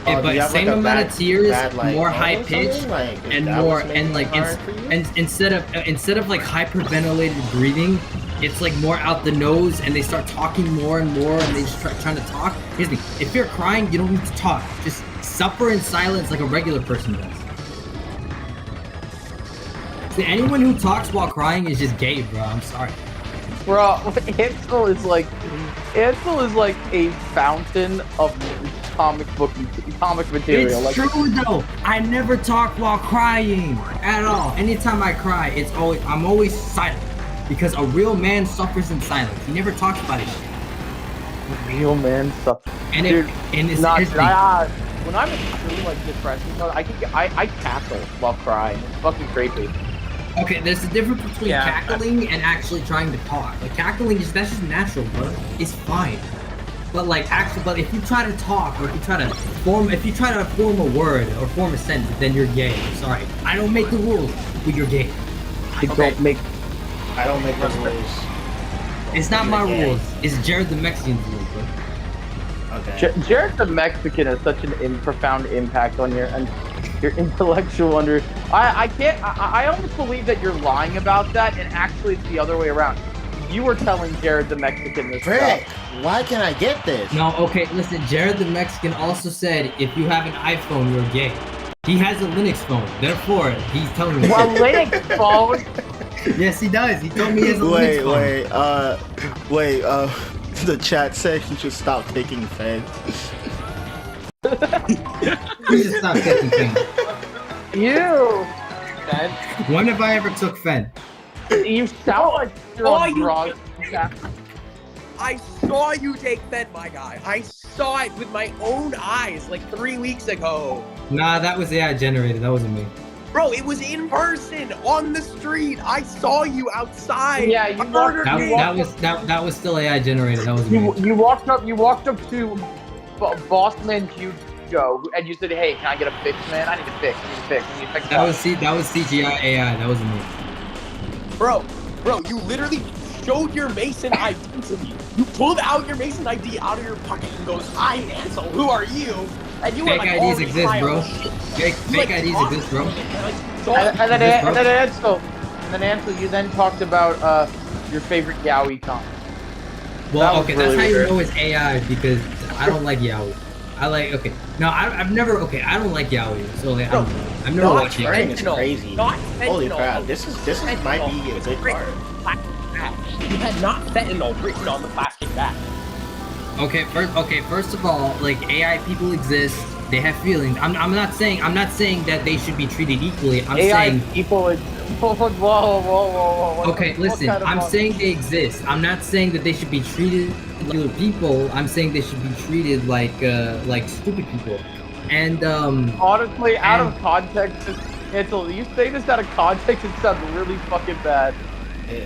Oh, do you but have, same like, a amount of tears, like, more tone or high pitched, something? Like, is and that more what's making and like it hard for you? and instead of like hyperventilated breathing, it's like more out the nose, and they start talking more and more, and they just trying to talk. Here's the thing: if you're crying, you don't need to talk. Just suffer in silence like a regular person does. See, anyone who talks while crying is just gay, bro. I'm sorry. Bro, Ansel is like a fountain of comic material. It's true though. I never talk while crying at all. Anytime I cry, I'm always silent because a real man suffers in silence. He never talks about his shit. Real man stuff. And Dude, it's when I'm in really like depression mode, I cackle while crying. It's fucking creepy. okay. There's a difference between Yeah. cackling and actually trying to talk. Like cackling that's just natural, bro. It's fine. But but if you try to talk or if you try to form a word or form a sentence, then you're gay. Sorry, I don't make the rules, but you're gay. I don't make. I don't make those rules. It's not my You're gay. rules. It's Jared the Mexican's rules, bro. Okay. Jared the Mexican has such an profound impact on your. And Your intellectual under. I can't. I almost believe that you're lying about that, and actually it's the other way around. You were telling Jared the Mexican this Frick, stuff. why can't I get this? No, okay, listen, Jared the Mexican also said if you have an iPhone, you're gay. He has a Linux phone, therefore he's telling me. A Linux phone? Yes, he does. He told me he has a Linux phone. Wait, the chat said he should stop taking Fen. He should stop taking Fen. You! When have I ever took Fen? You sound like you're on drugs. I saw you take Fen, my guy. I saw it with my own eyes like 3 weeks ago. Nah, that was AI generated. That wasn't me. Bro, it was in person on the street. I saw you outside. Yeah, you murdered me. That was still AI generated. That was me. You walked up to Bossman Joe, and you said, "Hey, can I get a fix, man? I need a fix. And you fixed that was CGI AI. That wasn't me. Bro, you literally showed your Mason ID to me. You pulled out your Mason ID out of your pocket and goes, "I'm Ansel. Who are you?" And you fake were like, IDs exist, bro. Fake IDs exist, bro. And then Ansel, you then talked about your favorite Yaoi comic. Well, okay, really that's how weird. you know it's AI because I don't like Yaoi. I don't like Yaoi, so like, I've never watched Train Yaoi. is crazy. Holy crap, this might be a good card. You had not fentanyl written on the plastic bag. Okay, first of all, like AI people exist. They have feelings. I'm not saying that they should be treated equally. I'm AI saying people is whoa. Okay, listen. I'm saying they exist. I'm not saying that they should be treated like regular people. I'm saying they should be treated like stupid people. And honestly, out of context, Ansel, you say this out of context, it sounds really fucking bad.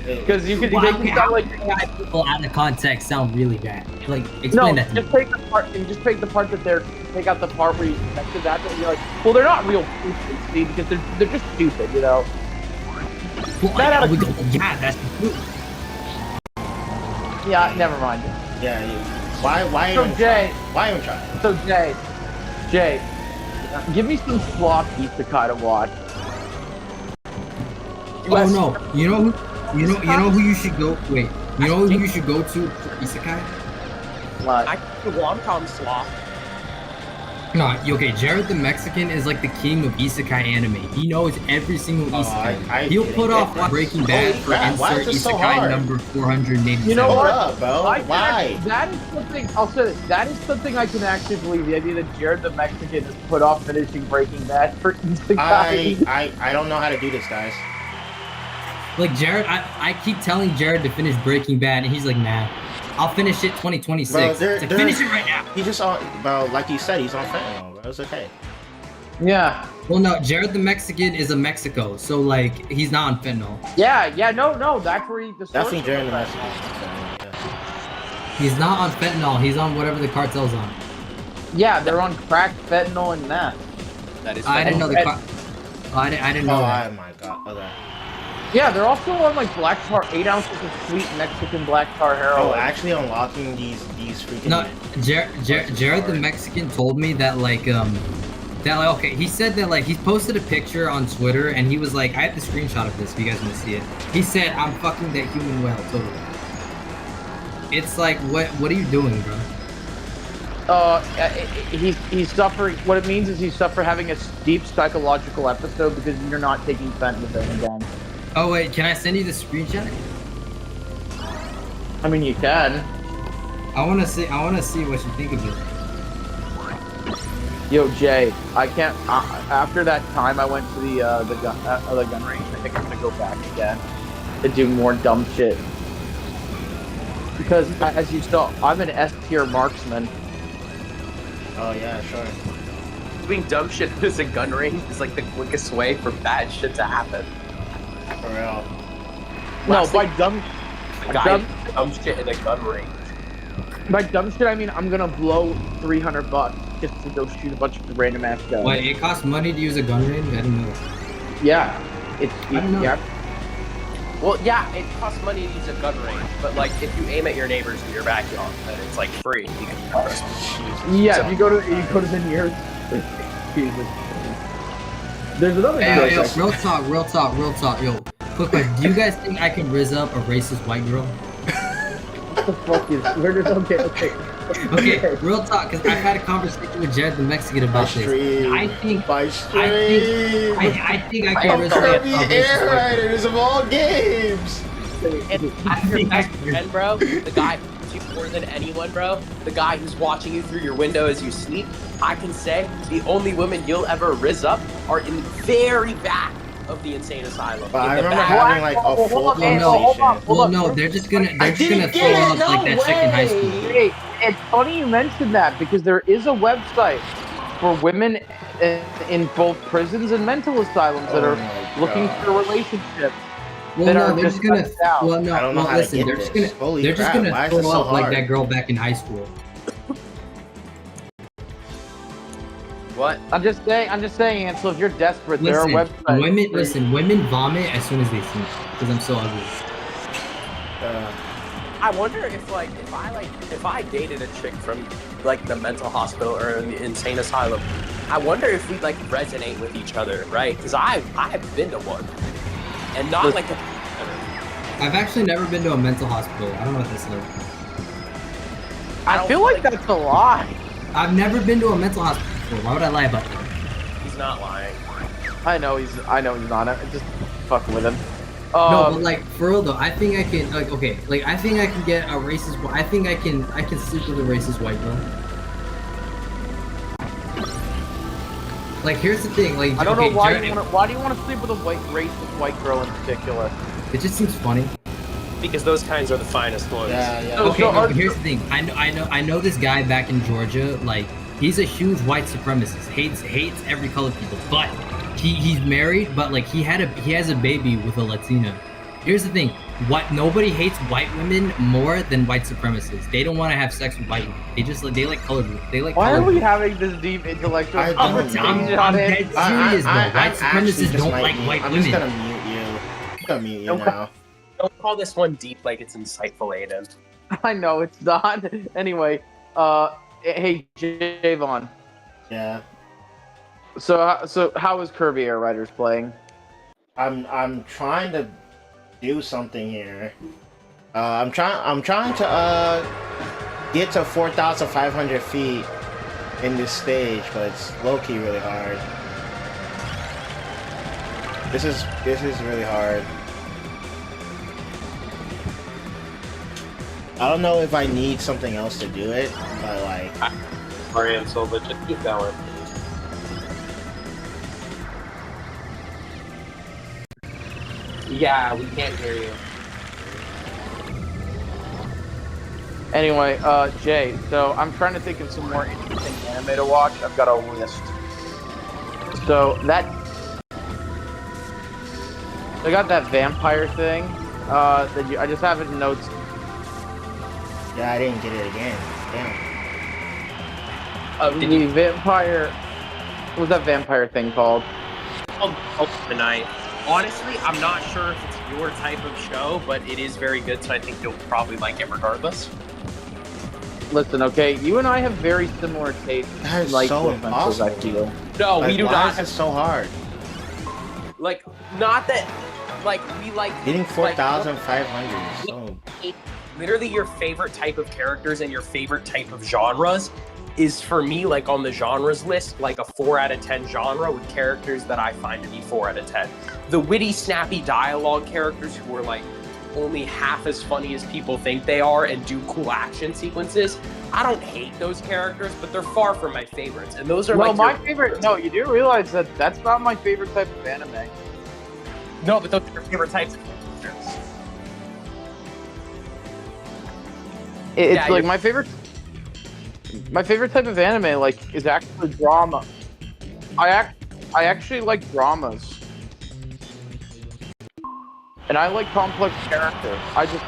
Because you can make it sound like AI people out of context sound really bad. Like, explain that to me. just take the part and just take the part that take out the part where you connected that, and you're like, well, they're not real stupid, see, because they're just stupid, you know. Well, yeah, that's the truth. Yeah, never mind. Yeah. Why So even Jay, try? Why even try? So Jay, give me some slop isekai to watch. Oh no, you know who you should go. Wait, you know who you should go to for isekai? What? I the Wonton Sloth. No, okay. Jared the Mexican is like the king of isekai anime. He knows every single isekai. He'll put off Breaking Bad for insert isekai number 487. You know what, up, bro? Why? That is something. I'll say this. That is something I can actually believe. The idea that Jared the Mexican has put off finishing Breaking Bad for isekai. I don't know how to do this, guys. Like Jared, I keep telling Jared to finish Breaking Bad, and he's like, nah. I'll finish it 2026. Bro, finish it right now. He just on, bro. Like you said, he's on fentanyl, bro. It's okay. Yeah. Well, no, Jared the Mexican is a Mexico, so like he's not on fentanyl. Yeah. No. That's where the Definitely Jared the Mexican. He's not on fentanyl. He's on whatever the cartel's on. Yeah, they're on crack, fentanyl, and meth. That is. I didn't know the. I didn't know that. Oh my god. Okay. Yeah, they're also on like black tar, 8 ounces of sweet Mexican black tar heroin. Oh, actually unlocking these freaking. No, Jared the Mexican told me that okay, he said that like he's posted a picture on Twitter and he was like, I have the screenshot of this if you guys want to see it. He said, I'm fucking that human whale, totally. It's like, what are you doing, bro? He's suffering. What it means is he's suffering having a deep psychological episode because you're not taking fentanyl again. Oh wait, can I send you the screenshot? I mean, you can. I wanna see what you think of it. Yo, Jay, I can't. After that time I went to the gun range, I think I'm gonna go back again to do more dumb shit. Because as you saw, I'm an S tier marksman. Oh yeah, sure. Doing dumb shit as a gun range is like the quickest way for bad shit to happen. For real. No, by dumb shit in a gun range. By dumb shit, I mean I'm gonna blow $300 just to go shoot a bunch of random ass guns. Wait, it costs money to use a gun range? I didn't know. Yeah, yeah. Well, yeah, it costs money to use a gun range, but like if you aim at your neighbors in your backyard, then it's like free. Yeah, if you go to the nearest. Jesus. There's another Hey, yo, real talk. Yo, quick question. Do you guys think I can rizz up a racist white girl? What the fuck is? Okay. Real talk, because I've had a conversation with Jared the Mexican about this. I think I can rizz up Kirby a racist Air white girl. Riders of all games. And I'm your best friend, bro. The guy who loves you more than anyone, bro. The guy who's watching you through your window as you sleep. I can say the only women you'll ever rizz up are in the very back of the insane asylum. But I In the remember back. having like a full conversation. Well, no, they're just gonna throw up like that chick in high school. Hey, it's funny you mentioned that because there is a website for women in both prisons and mental asylums that are looking for relationships. Well, no, they're just gonna. Well, no, I don't know how listen, to they're get just this. gonna. Holy They're just crap, gonna why is throw it so up like hard? that girl back in high school. What? I'm just saying, Ansel, if you're desperate, there are websites. Women vomit as soon as they see me because I'm so ugly. I wonder if I dated a chick from like the mental hospital or the insane asylum, I wonder if we'd like resonate with each other, right? Because I've been to one, and not like a. I've actually never been to a mental hospital. I don't know what that's like. I feel like that's a lie. I've never been to a mental hospital before. Why would I lie about that? He's not lying. I know he's not. Just fucking with him. No, but like for real though, I think I can I think I can get a racist. I think I can sleep with a racist white girl. Like here's the thing, like I don't know why why do you want to sleep with a racist white girl in particular? It just seems funny. Because those kinds are the finest ones. Yeah. Okay, no, but here's the thing. I know this guy back in Georgia. Like he's a huge white supremacist. Hates every colored people. But he's married. But like he has a baby with a Latina. Here's the thing. Nobody hates white women more than white supremacists. They don't want to have sex with white women. They like colored women. They like. Why colored are we women. having this deep intellectual? I'm dead serious, bro. White supremacists don't like white women. I'm just gonna mute you. I'm gonna mute you now. Don't call this one deep like it's insightful, Aiden. I know it's not. Anyway, hey Javon. Yeah. So how is Kirby Air Riders playing? I'm trying to do something here. I'm trying to get to 4,500 feet in this stage, but it's low-key really hard. This is really hard. I don't know if I need something else to do it, but like. Sorry, Ansel, but just keep going. Yeah, we can't hear you. Anyway, Jay, so I'm trying to think of some more interesting anime to watch. I've got a list. So I got that vampire thing. I just have it in notes. Yeah, I didn't get it again. Damn. Did you vampire? What was that vampire thing called? tonight? Honestly, I'm not sure if it's your type of show, but it is very good, so I think you'll probably like it regardless. Listen, okay, you and I have very similar tastes. That is like so differences, I impossible. feel. No, Like, we do why not. is it so hard? Like, not that. Like, we like Getting like, 4,500 is so. literally your favorite type of characters and your favorite type of genres is for me like on the genres list like a 4 out of 10 genre with characters that I find to be 4 out of 10. The witty, snappy dialogue characters who are like only half as funny as people think they are and do cool action sequences. I don't hate those characters, but they're far from my favorites. And those are my favorite. No, you do realize that that's not my favorite type of anime. No, but those are your favorite types of characters. It's like my favorite type of anime like is actually drama. I actually like dramas. And I like complex characters. I just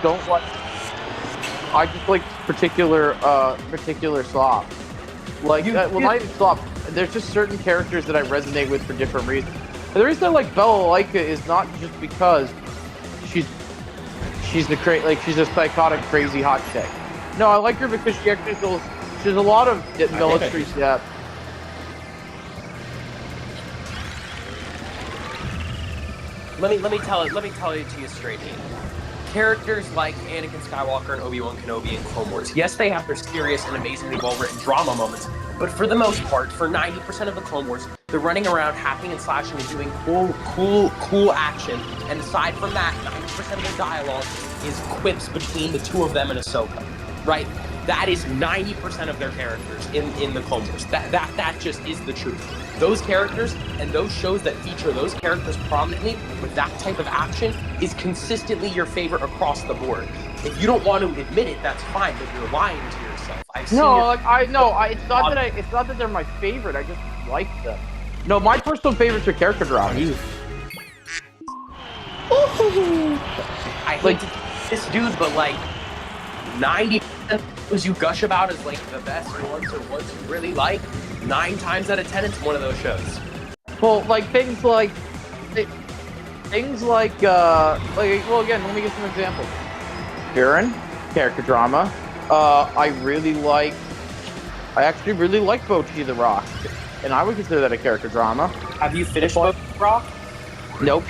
like particular slop. Like not even slop. There's just certain characters that I resonate with for different reasons. And the reason I like Bella Laika is not just because she's a psychotic, crazy hot chick. No, I like her because she actually she's a lot of military depth. let me tell it to you straight, Ian. Characters like Anakin Skywalker and Obi-Wan Kenobi in Clone Wars, yes, they have their serious and amazingly well-written drama moments, but for the most part, for 90% of the Clone Wars, they're running around hacking and slashing and doing cool action. And aside from that, 90% of their dialogue is quips between the two of them and Ahsoka, right? That is 90% of their characters in the Clone Wars. That just is the truth. Those characters and those shows that feature those characters prominently with that type of action is consistently your favorite across the board. If you don't want to admit it, that's fine, but you're lying to yourself. It's not that they're my favorite. I just like them. No, my personal favorites are character dramas. I hate this dude, but like 90% of you gush about as like the best ones or ones you really like, 9 times out of 10 it's one of those shows. Well, like things like well, again, let me give some examples. Baron, character drama. I actually really like Bochi the Rock, and I would consider that a character drama. Have you finished Bochi the Rock? Nope.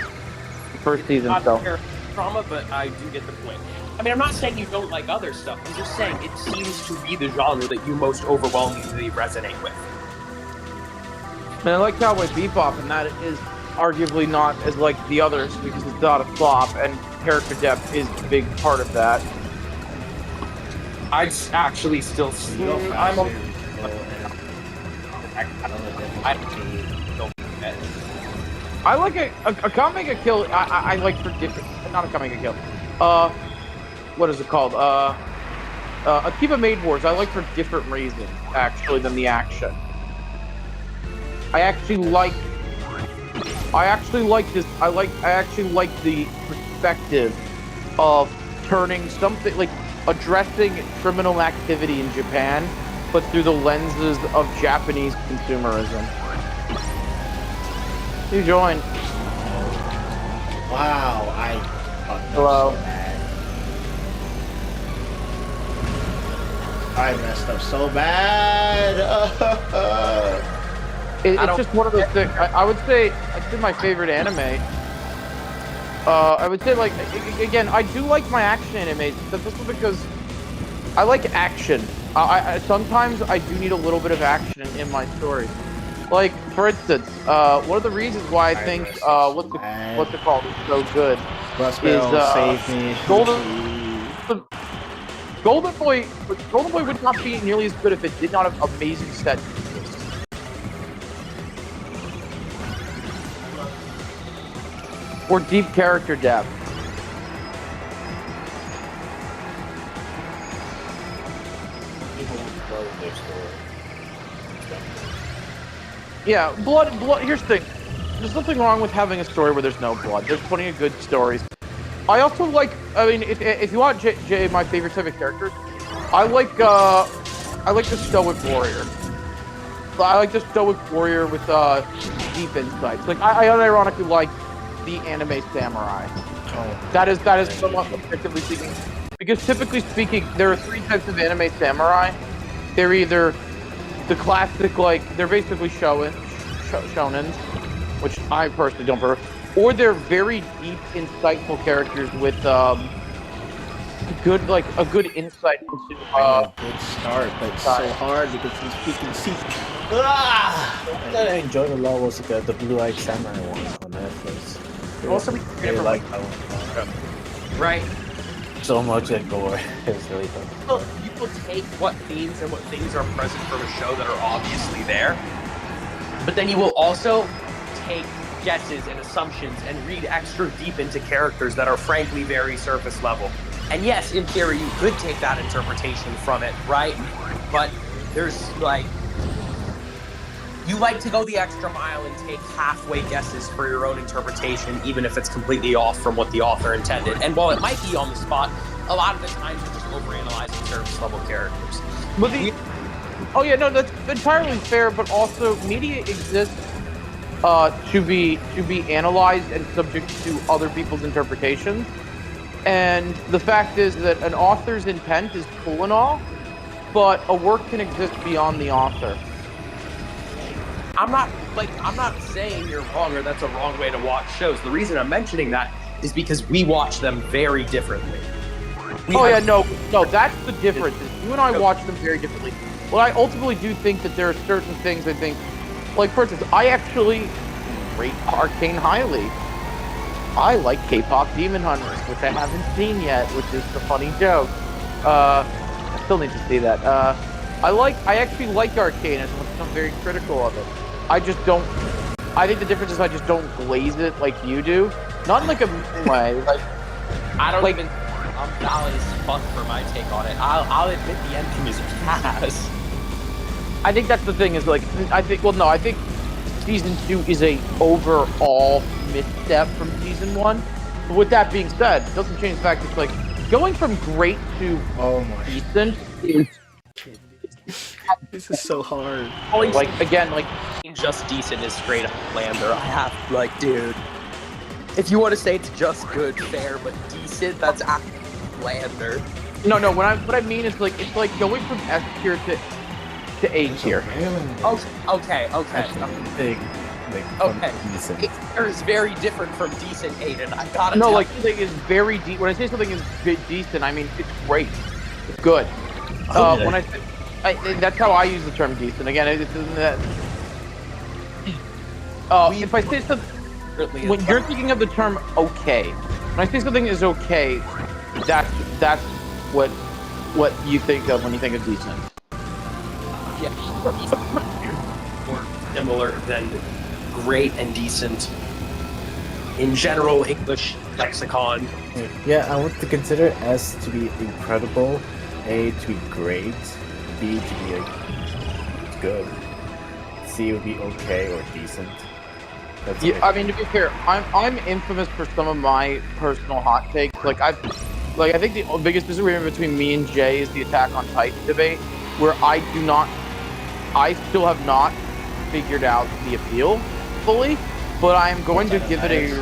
First season, not so. Character drama, but I do get the point. I mean, I'm not saying you don't like other stuff. I'm just saying it seems to be the genre that you most overwhelmingly resonate with. And I like Cowboy Bebop, and that is arguably not as like the others because it's not a flop, and character depth is a big part of that. I'd actually still. I don't get. I like a Can't Make a Kill. I like for different. Not a Can't Make a Kill. What is it called? Akiba Maid Wars. I like for different reasons actually than the action. I actually like this. I actually like the perspective of turning something like addressing criminal activity in Japan, but through the lenses of Japanese consumerism. You joined. Wow, Hello. So I messed up so bad. It's just one of those things. I would say my favorite anime. I would say, like, again, I do like my action animes, but this is because I like action. Sometimes I do need a little bit of action in my stories. Like, for instance, one of the reasons why I think what's it called is so good is save me. Golden Boy would not be nearly as good if it did not have amazing set pieces. Or deep character depth. Yeah, blood. Here's the thing. There's nothing wrong with having a story where there's no blood. There's plenty of good stories. I also like. I mean, if you want my favorite type of character, I like the stoic warrior. I like the stoic warrior with deep insights. Like I unironically like the anime samurai. Oh. That is somewhat objectively speaking. Because typically speaking, there are 3 types of anime samurai. They're either the classic, like, they're basically shonens, which I personally don't prefer, or they're very deep, insightful characters with a good insight into a good start, but it's so hard because he's speaking secret. What I enjoyed a lot was the Blue-Eyed Samurai one on Netflix. Also, really like that one. Right. So much gore. It's really fun. You will take what themes and what things are present from a show that are obviously there, but then you will also take guesses and assumptions and read extra deep into characters that are frankly very surface level. And yes, in theory, you could take that interpretation from it, right? But there's like, you like to go the extra mile and take halfway guesses for your own interpretation, even if it's completely off from what the author intended. And while it might be on the spot, a lot of the times you're just overanalyzing surface level characters. But oh yeah, no, that's entirely fair. But also, media exists to be analyzed and subject to other people's interpretations. And the fact is that an author's intent is cool and all, but a work can exist beyond the author. I'm not saying you're wrong or that's a wrong way to watch shows. The reason I'm mentioning that is because we watch them very differently. No, that's the difference. You and I watch them very differently. Well, I ultimately do think that there are certain things I think, like for instance, I actually rate Arcane highly. I like K-pop Demon Hunters, which I haven't seen yet, which is the funny joke. I still need to see that. I actually like Arcane as much as I'm very critical of it. I think the difference is I just don't glaze it like you do. Not in like a way. Like, I'm valid as fuck for my take on it. I'll admit the ending is ass. I think that's the thing is like, I think season 2 is a overall misstep from season 1. But with that being said, it doesn't change the fact that it's like, going from great to decent is... This is so hard. Like, again, like... Just decent is straight up Lander. I have, like, dude. If you want to say it's just good, fair, but decent, that's actually Lander. No, what I mean is like, it's like going from S tier to A tier. Okay. Big, Okay. It is very different from decent, Aiden. I gotta No, tell like, something is very deep. When I say something is decent, I mean, it's great. It's good. When I say... that's how I use the term decent. Again, it isn't that... if I say something... When you're thinking of the term okay, when I say something is okay, that's what you think of when you think of decent. Yeah. More similar than great and decent in general English lexicon. Yeah, I would consider S to be incredible, A to be great, B to be good, C would be okay or decent. That's I mean, to be fair, I'm infamous for some of my personal hot takes. I think the biggest disagreement between me and Jay is the Attack on Titan debate, where I still have not figured out the appeal fully, but I am going to give it a...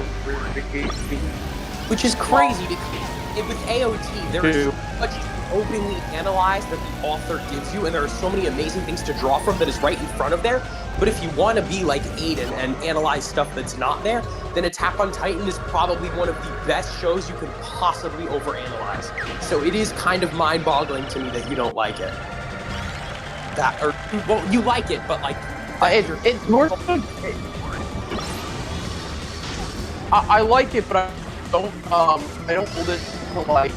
Which is crazy because with AOT, there is so much openly analyzed that the author gives you, and there are so many amazing things to draw from that is right in front of there. But if you want to be like Aiden and analyze stuff that's not there, then Attack on Titan is probably one of the best shows you could possibly overanalyze. So it is kind of mind-boggling to me that you don't like it. You like it, but like... it's more... I like it, but I don't hold it to like...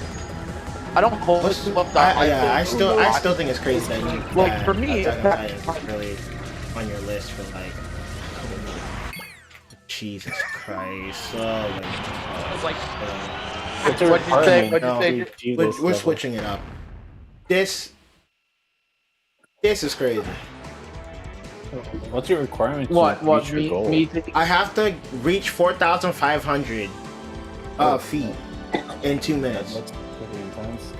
I don't hold it to up that. I still think it's crazy that you... Like, for me... Attack on Titan is really on your list for like... Jesus Christ. Oh my God. It's like... What'd you say? We're switching it up. This is crazy. What's your requirement to reach your goal? I have to reach 4,500 feet in 2 minutes.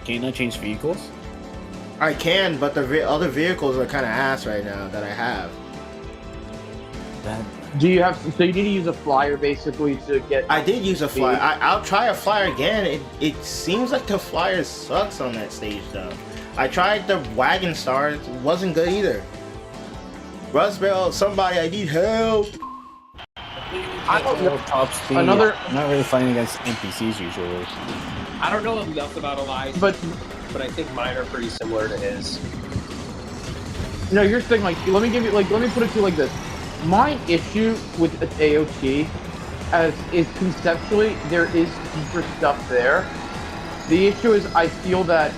Can you not change vehicles? I can, but the other vehicles are kind of ass right now that I have. Do you have? So you need to use a flyer basically to get. I did use a flyer. I'll try a flyer again. It seems like the flyer sucks on that stage though. I tried the wagon star. It wasn't good either. Rosbell, somebody, I need help. I don't know. Top speed. I'm not really fighting against NPCs usually. I don't know enough about Elias, but I think mine are pretty similar to his. No, you're saying like, let me put it to you like this. My issue with AOT is conceptually there is deeper stuff there. The issue is I feel that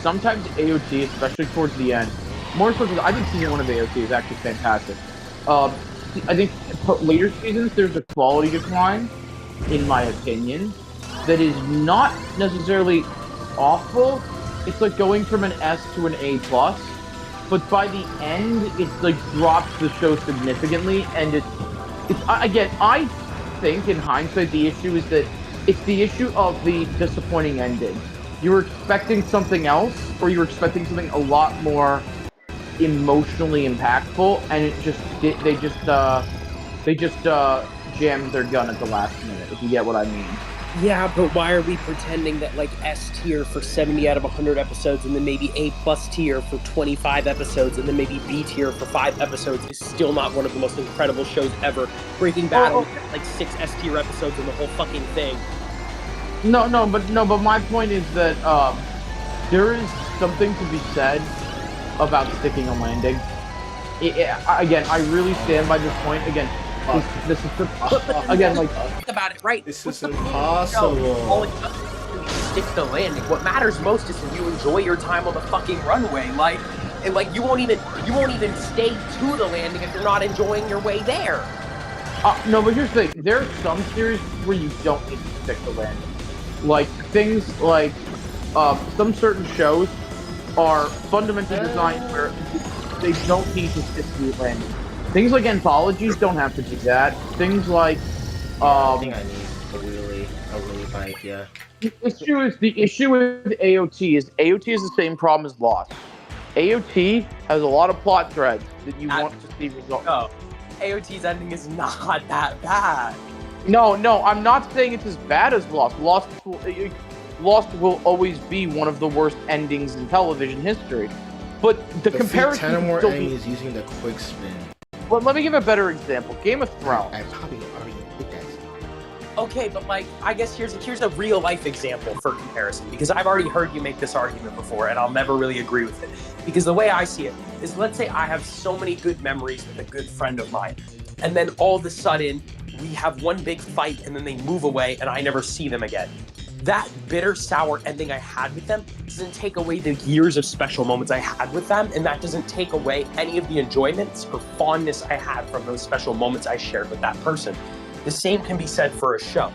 sometimes AOT, especially towards the end, more so because I think season 1 of AOT is actually fantastic. I think later seasons there's a quality decline, in my opinion, that is not necessarily awful. It's like going from an S to an A+, but by the end, it's like drops the show significantly, and it's again, I think in hindsight the issue is that it's the issue of the disappointing ending. You were expecting something else, or you were expecting something a lot more emotionally impactful, and they just jammed their gun at the last minute, if you get what I mean. Yeah, but why are we pretending that like S tier for 70 out of 100 episodes and then maybe A+ tier for 25 episodes and then maybe B tier for 5 episodes is still not one of the most incredible shows ever? Breaking Bad only had like 6 S tier episodes in the whole fucking thing. But my point is that there is something to be said about sticking a landing. Again, I really stand by this point. Again, this is again like think about it, right? This is impossible. All it does is really stick the landing. What matters most is if you enjoy your time on the fucking runway, and you won't even stay to the landing if you're not enjoying your way there. No, but here's the thing. There are some series where you don't need to stick the landing. Like things like some certain shows are fundamentally designed where they don't need to stick to the landing. Things like anthologies don't have to do that. Things like I think I need a really bike, yeah. The issue with AOT is the same problem as Lost. AOT has a lot of plot threads that you want to see resolved. No, AOT's ending is not that bad. No, I'm not saying it's as bad as Lost. Lost will always be one of the worst endings in television history. But the comparison 10 or more enemies using the quick spin. Well, let me give a better example. Game of Thrones. I probably already did that. Okay, but I guess here's a real life example for comparison, because I've already heard you make this argument before, and I'll never really agree with it. Because the way I see it is, let's say I have so many good memories with a good friend of mine, and then all of a sudden we have one big fight, and then they move away, and I never see them again. That bitter, sour ending I had with them doesn't take away the years of special moments I had with them, and that doesn't take away any of the enjoyments or fondness I had from those special moments I shared with that person. The same can be said for a show.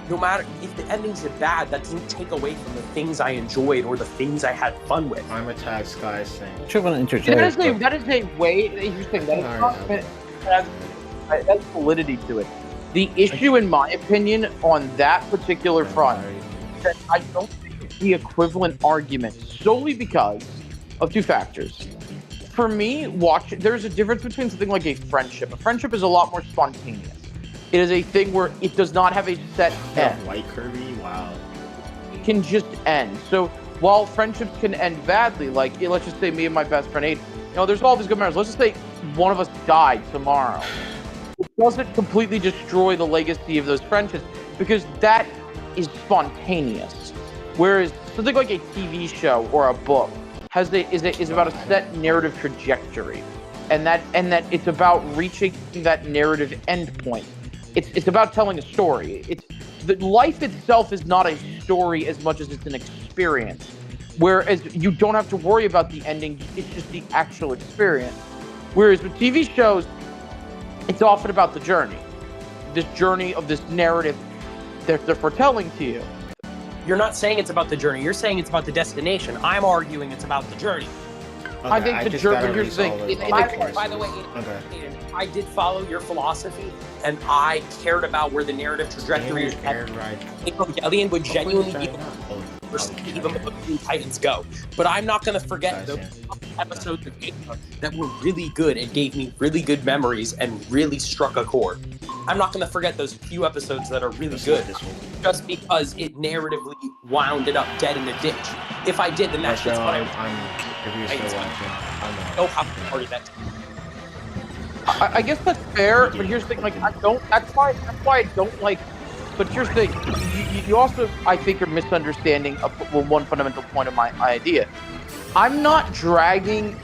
No matter if the endings are bad, that doesn't take away from the things I enjoyed or the things I had fun with. I'm a tag Sky saying. I should want to interject. That is a way interesting. That has validity to it. The issue, in my opinion, on that particular front, that I don't think it's the equivalent argument solely because of two factors. For me, there's a difference between something like a friendship. A friendship is a lot more spontaneous. It is a thing where it does not have a set end. White Kirby, wow. It can just end. So while friendships can end badly, like let's just say me and my best friend Aiden, there's all these good memories. Let's just say one of us died tomorrow. It doesn't completely destroy the legacy of those friendships because that is spontaneous. Whereas something like a TV show or a book is about a set narrative trajectory, and that it's about reaching that narrative endpoint. It's about telling a story. The life itself is not a story as much as it's an experience. Whereas you don't have to worry about the ending; it's just the actual experience. Whereas with TV shows, it's often about the journey. This journey of this narrative they're foretelling to you. You're not saying it's about the journey. You're saying it's about the destination. I'm arguing it's about the journey. Okay, I think the journey. Here's the thing. By the way, Aiden, I did follow your philosophy, and I cared about where the narrative trajectory is headed. Evangelion would genuinely be the first even the Titans go. But I'm not going to forget those episodes of Ava that were really good and gave me really good memories and really struck a chord. I'm not going to forget those few episodes that are really good just because it narratively wound it up dead in a ditch. If I did, then that's just what I guess that's fair, but here's the thing, that's why I don't like, but here's the thing, you also, I think, are misunderstanding one fundamental point of my idea. I'm not dragging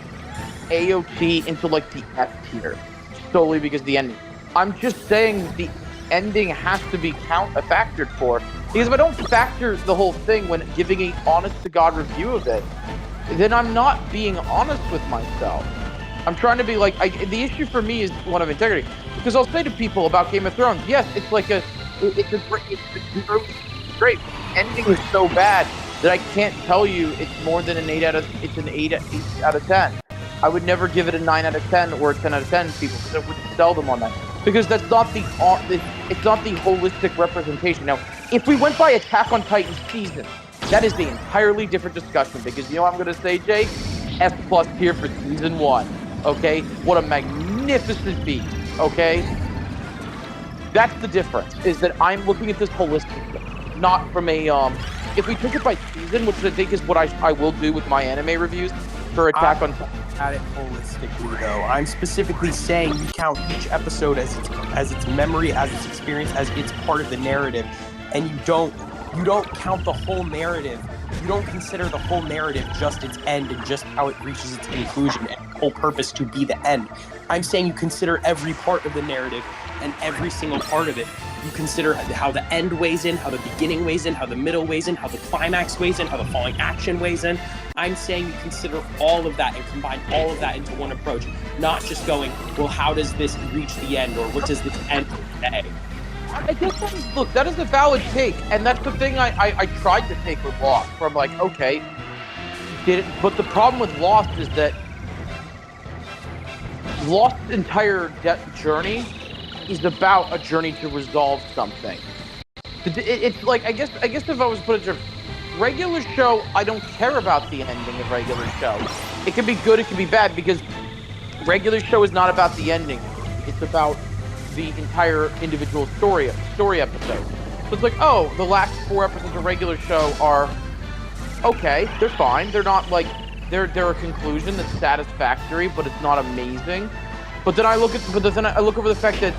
AOT into, the F tier, solely because of the ending. I'm just saying the ending has to be factored for, because if I don't factor the whole thing when giving an honest-to-God review of it, then I'm not being honest with myself. I'm trying to be the issue for me is one of integrity. Because I'll say to people about Game of Thrones, yes, it's great. The ending is so bad that I can't tell you it's more than an 8 out of 10. I would never give it a 9 out of 10 or a 10 out of 10 to people because I wouldn't sell them on that. Because that's not it's not the holistic representation. Now, if we went by Attack on Titan season, that is the entirely different discussion because you know what I'm going to say, Jake? F+ tier for season 1. Okay? What a magnificent beat. Okay? That's the difference, is that I'm looking at this holistically. not from a if we took it by season, which I think is what I will do with my anime reviews for Attack on Titan. At it holistically, though, I'm specifically saying you count each episode as its memory, as its experience, as its part of the narrative, and you don't count the whole narrative. You don't consider the whole narrative just its end and just how it reaches its conclusion and whole purpose to be the end. I'm saying you consider every part of the narrative and every single part of it. You consider how the end weighs in, how the beginning weighs in, how the middle weighs in, how the climax weighs in, how the falling action weighs in. I'm saying you consider all of that and combine all of that into one approach, not just going, well, how does this reach the end, or what does this end say? I guess look, that is a valid take, and that's the thing I tried to take with Lost. From like, okay, but the problem with Lost is that Lost's entire journey is about a journey to resolve something. It's like, I guess if I was to put it regular show, I don't care about the ending of regular show. It can be good, it can be bad, because regular show is not about the ending. It's about the entire individual story episode. So it's like, oh, the last 4 episodes of regular show are okay, they're fine. They're not like they're a conclusion that's satisfactory, but it's not amazing. But then I look over the fact that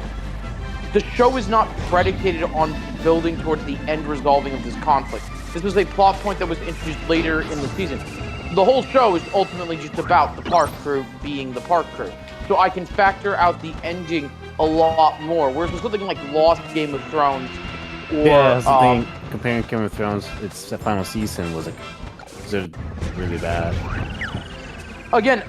the show is not predicated on building towards the end resolving of this conflict. This was a plot point that was introduced later in the season. The whole show is ultimately just about the park crew being the park crew. So I can factor out the ending a lot more. Whereas with something like Lost, Game of Thrones, or that's the thing. Comparing Game of Thrones, its final season was really bad. Again,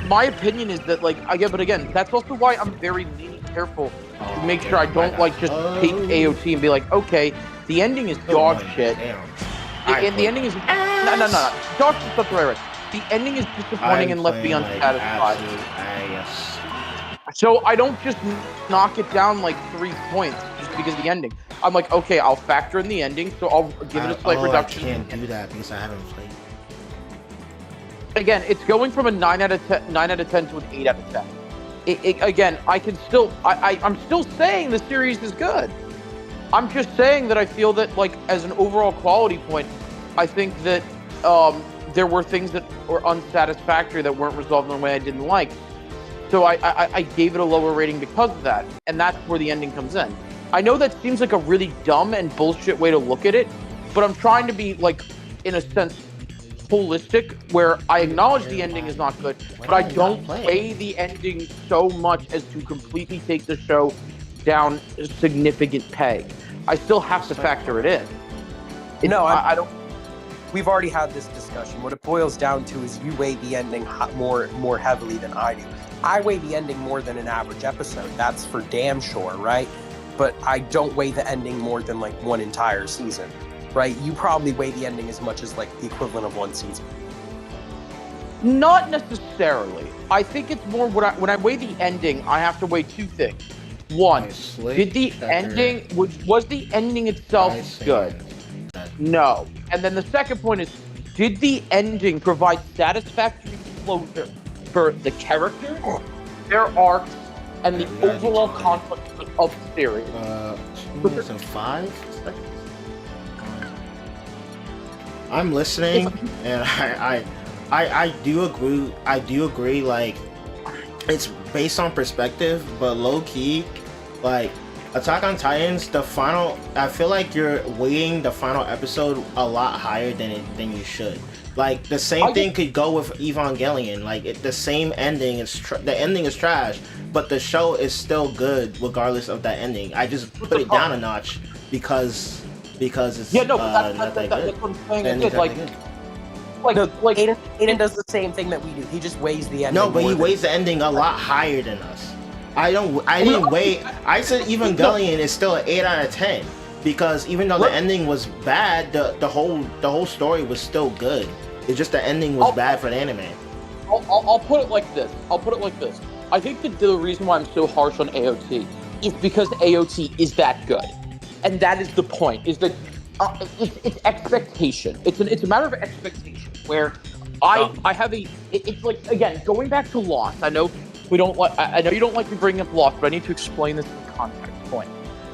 my opinion is that but again, that's also why I'm very careful to make sure I don't just take AOT and be like, okay, the ending is dog shit. And the ending is no. Dog shit's not the right word. The ending is disappointing and left me unsatisfied. So I don't just knock it down like 3 points just because of the ending. I'm like, okay, I'll factor in the ending, so I'll give it a slight reduction. I can't do that because I haven't played. Again, it's going from a 9 out of 10 to an 8 out of 10. Again, I'm still saying the series is good. I'm just saying that I feel that, like, as an overall quality point, I think that there were things that were unsatisfactory that weren't resolved in a way I didn't like. So I gave it a lower rating because of that, and that's where the ending comes in. I know that seems like a really dumb and bullshit way to look at it, but I'm trying to be, like, in a sense, holistic, where I acknowledge the ending is not good, but I don't weigh the ending so much as to completely take the show down a significant peg. I still have to factor it in. I don't. We've already had this discussion. What it boils down to is you weigh the ending more heavily than I do. I weigh the ending more than an average episode. That's for damn sure, right? But I don't weigh the ending more than like one entire season, right? You probably weigh the ending as much as like the equivalent of one season. Not necessarily. I think it's more when I weigh the ending, I have to weigh 2 things. One, did the ending was the ending itself good? No. And then the second point is, did the ending provide satisfactory closure for the characters, their arcs, and the overall conflict of the series? 2 minutes and 5 seconds. I'm listening, and I do agree. I do agree. Like, it's based on perspective, but low key, like, Attack on Titans, I feel like you're weighing the final episode a lot higher than you should. Like, the same thing could go with Evangelion. Like, the same ending the ending is trash, but the show is still good regardless of that ending. I just put it down a notch because it's that's what I'm saying. It's like Aiden does the same thing that we do. He just weighs the ending. No, but he weighs the ending a lot higher than us. I didn't weigh. I said Evangelion is still an 8 out of 10 because even though the ending was bad, the whole story was still good. It's just the ending was bad for the anime. I'll put it like this. I think that the reason why I'm so harsh on AOT is because AOT is that good, and that is the point. Is that it's expectation. It's a matter of expectation. Where I have it's like, again, going back to Lost. I know you don't like me bringing up Lost, but I need to explain this in context point.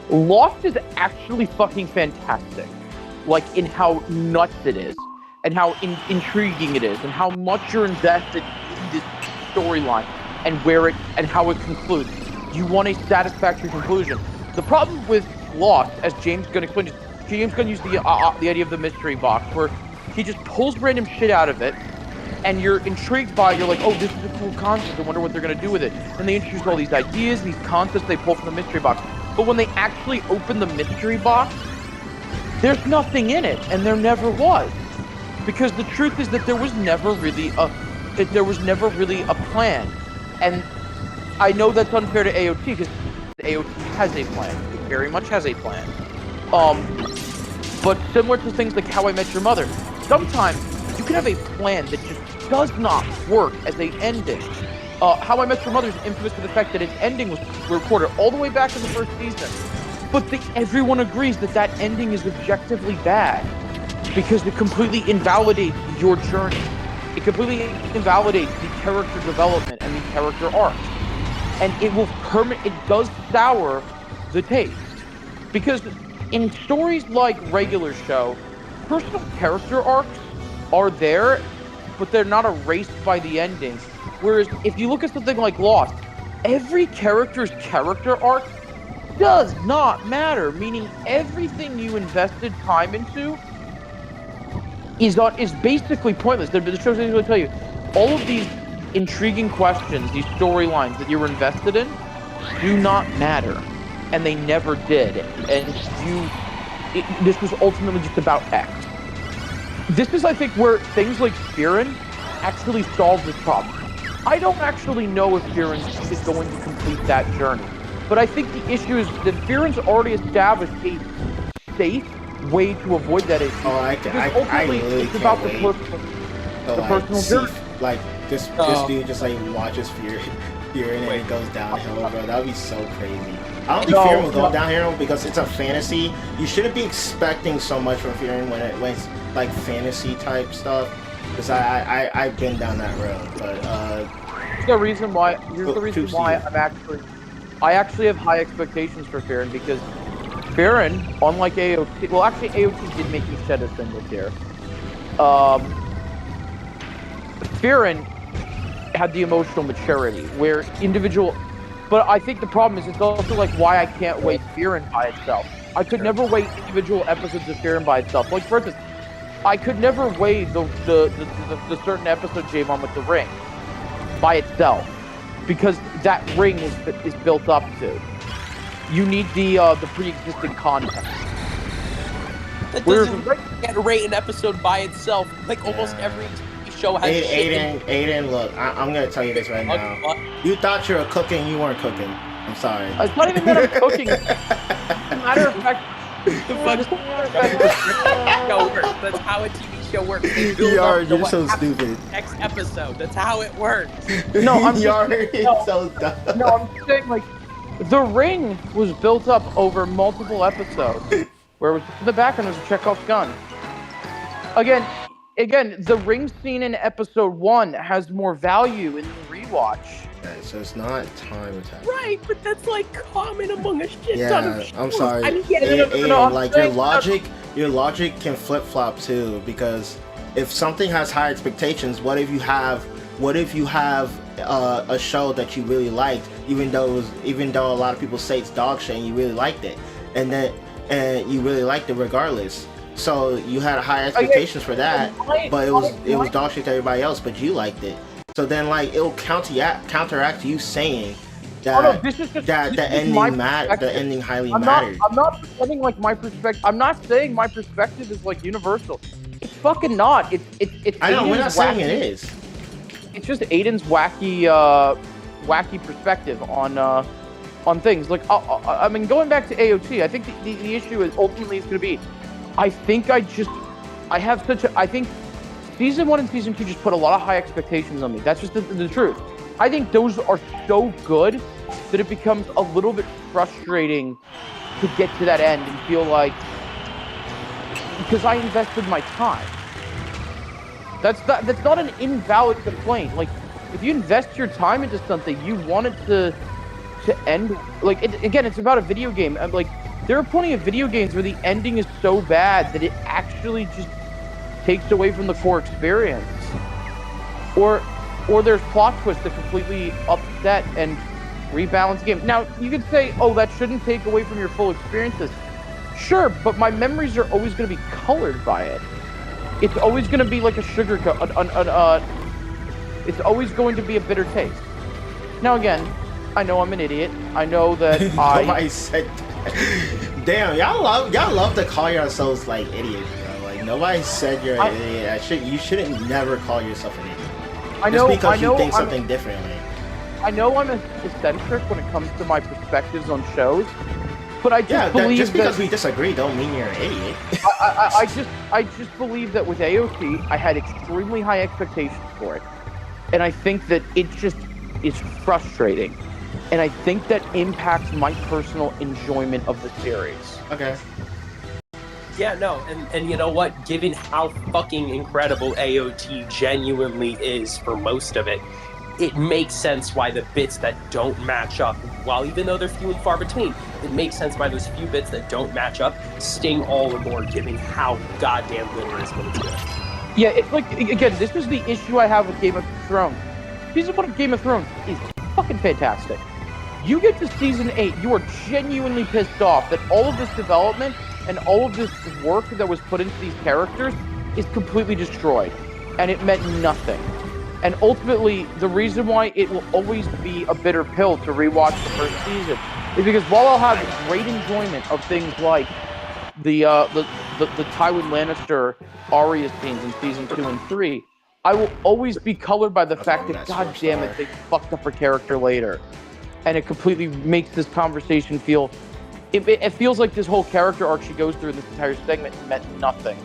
Lost is actually fucking fantastic. like in how nuts it is, and how intriguing it is, and how much you're invested in this storyline, and how it concludes. You want a satisfactory conclusion. The problem with Lost, as James is going to explain, is James is going to use the idea of the mystery box, where he just pulls random shit out of it, and you're intrigued by it. You're like, oh, this is a cool concept. I wonder what they're going to do with it. And they introduce all these ideas, these concepts they pull from the mystery box. But when they actually open the mystery box, there's nothing in it, and there never was. Because the truth is that there was never really a plan. And I know that's unfair to AOT, because AOT has a plan. It very much has a plan. But similar to things like How I Met Your Mother, sometimes you can have a plan that just does not work as an ending. How I Met Your Mother is infamous for the fact that its ending was recorded all the way back in the first season. But everyone agrees that ending is objectively bad because it completely invalidates your journey. It completely invalidates the character development and the character arc. And it does sour the taste. Because in stories like regular show, personal character arcs are there, but they're not erased by the ending. Whereas if you look at something like Lost, every character's character arc does not matter, meaning everything you invested time into is basically pointless. The show's going to tell you all of these intriguing questions, these storylines that you were invested in, do not matter, and they never did. And this was ultimately just about X. This is, I think, where things like Fearin actually solve this problem. I don't actually know if Fearin is going to complete that journey, but I think the issue is that Fearin's already established a safe way to avoid that issue. Oh, I really it's about the personal journey. Like this dude just like watches Fearin and it goes downhill, bro. That would be so crazy. I don't think Fearin will go downhill because it's a fantasy. You shouldn't be expecting so much from Fearin when it's like fantasy type stuff. Because I've been down that road, but here's the reason why I actually have high expectations for Fearin, because Fearin, unlike AOT, well, actually AOT did make me shed a single tear. Fearin had the emotional maturity where but I think the problem is it's also like why I can't weight Fearin by itself. I could never weight individual episodes of Fearin by itself. Like for instance, I could never weigh the certain episode Javon with the ring by itself, because that ring is built up to. You need the pre-existing context. That doesn't get rate an episode by itself. Like almost every show has. Aiden, look, I'm gonna tell you this right now. You thought you were cooking, you weren't cooking. I'm sorry. It's not even that I'm cooking. As a matter of fact. That's how a TV show works. You're so stupid. Next episode. That's how it works. No, I'm so dumb. No, I'm saying like the ring was built up over multiple episodes, where it was in the background was a Chekhov's gun. Again, the ring scene in episode 1 has more value in the rewatch. Okay, so it's not time attack. Right, but that's like common among a shit ton of shows. I'm sorry. Your logic can flip flop too, because if something has high expectations, what if you have a show that you really liked, even though a lot of people say it's dog shit and you really liked it, and you really liked it regardless. So you had high expectations for that, but it was dog shit to everybody else, but you liked it. So then, like, it'll counteract you saying that the ending highly mattered. I'm not pretending like my perspective. I'm not saying my perspective is like universal. It's fucking not. It's. I know. We're not saying it is. It's just Aiden's wacky perspective on things. Like, I mean, going back to AOT, I think the issue is ultimately going to be. I think Season 1 and Season 2 just put a lot of high expectations on me. That's just the truth. I think those are so good that it becomes a little bit frustrating to get to that end and feel like, because I invested my time. That's not an invalid complaint. Like, if you invest your time into something, you want it to end. Like, again, it's about a video game. Like, There are plenty of video games where the ending is so bad that it actually just takes away from the core experience. Or there's plot twists that completely upset and rebalance the game. Now, you could say, oh, that shouldn't take away from your full experiences. Sure, but my memories are always going to be colored by it. It's always going to be like a sugar coat. It's always going to be a bitter taste. Now, again, I know I'm an idiot. I know that Nobody said damn, y'all love to call yourselves like idiots, bro. Like nobody said you're an idiot. You shouldn't never call yourself an idiot. Just because you think something differently. I know I'm eccentric when it comes to my perspectives on shows, but I just believe just because we disagree don't mean you're an idiot. I just believe that with AOT, I had extremely high expectations for it, and I think that it just is frustrating. And I think that impacts my personal enjoyment of the series. Okay. Yeah, no, and you know what? Given how fucking incredible AOT genuinely is for most of it, it makes sense why the bits that don't match up, while even though they're few and far between, it makes sense why those few bits that don't match up sting all the more, given how goddamn good it is when it's good. Yeah, it's like, again, this is the issue I have with Game of Thrones. Season 1 of Game of Thrones is fucking fantastic. You get to Season 8, you are genuinely pissed off that all of this development and all of this work that was put into these characters is completely destroyed. And it meant nothing. And ultimately, the reason why it will always be a bitter pill to rewatch the first season is because while I'll have great enjoyment of things like the Tywin Lannister Arya scenes in Season 2 and 3, I will always be colored by the fact that, god damn it, they fucked up her character later. And it completely makes this conversation feel... It feels like this whole character arc she goes through in this entire segment meant nothing.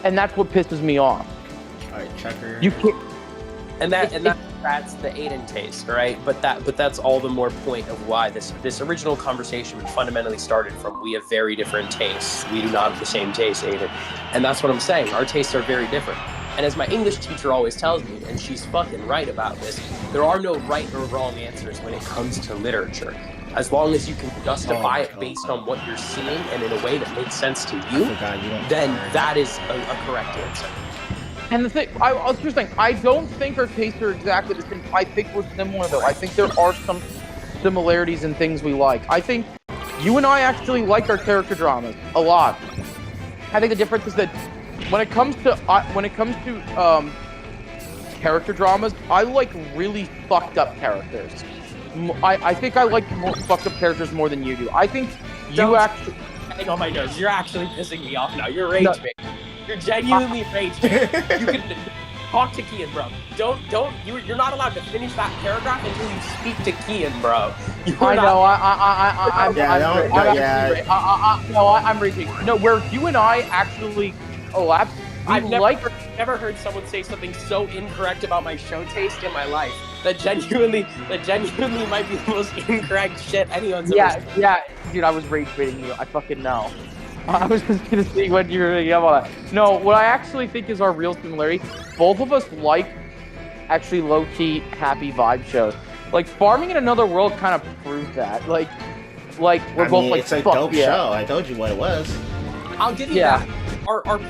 And that's what pisses me off. Alright, checker. You can't... That's the Aiden taste, right? But that's all the more point of why this original conversation fundamentally started from. We have very different tastes. We do not have the same taste, Aiden. And that's what I'm saying. Our tastes are very different. And as my English teacher always tells me, and she's fucking right about this, there are no right or wrong answers when it comes to literature. As long as you can justify it based on what you're seeing and in a way that makes sense to you, then that is a correct answer. And the thing, I'll just think, I don't think our tastes are exactly the same. I think we're similar, though. I think there are some similarities in things we like. I think you and I actually like our character dramas a lot. I think the difference is that when it comes to character dramas, I like really fucked up characters. I think I like more fucked up characters more than you do. I think you actually... Hang on my nose. You're actually pissing me off now. You're rage bait. You're genuinely rage bait. You can talk to Kian, bro. You're not allowed to finish that paragraph until you speak to Kian, bro. I'm raging. No, where you and I actually collapse. I've never heard someone say something so incorrect about my show taste in my life. That genuinely might be the most incorrect shit anyone's ever said. Yeah, dude, I was rage baiting you. I fucking know. I was just gonna see what you were gonna get on that. No, what I actually think is our real similarity, both of us like actually low-key happy vibe shows. Like Farming in Another World kind of proved that. Like we're both like, it's a dope show. I told you what it was. I'll give you that.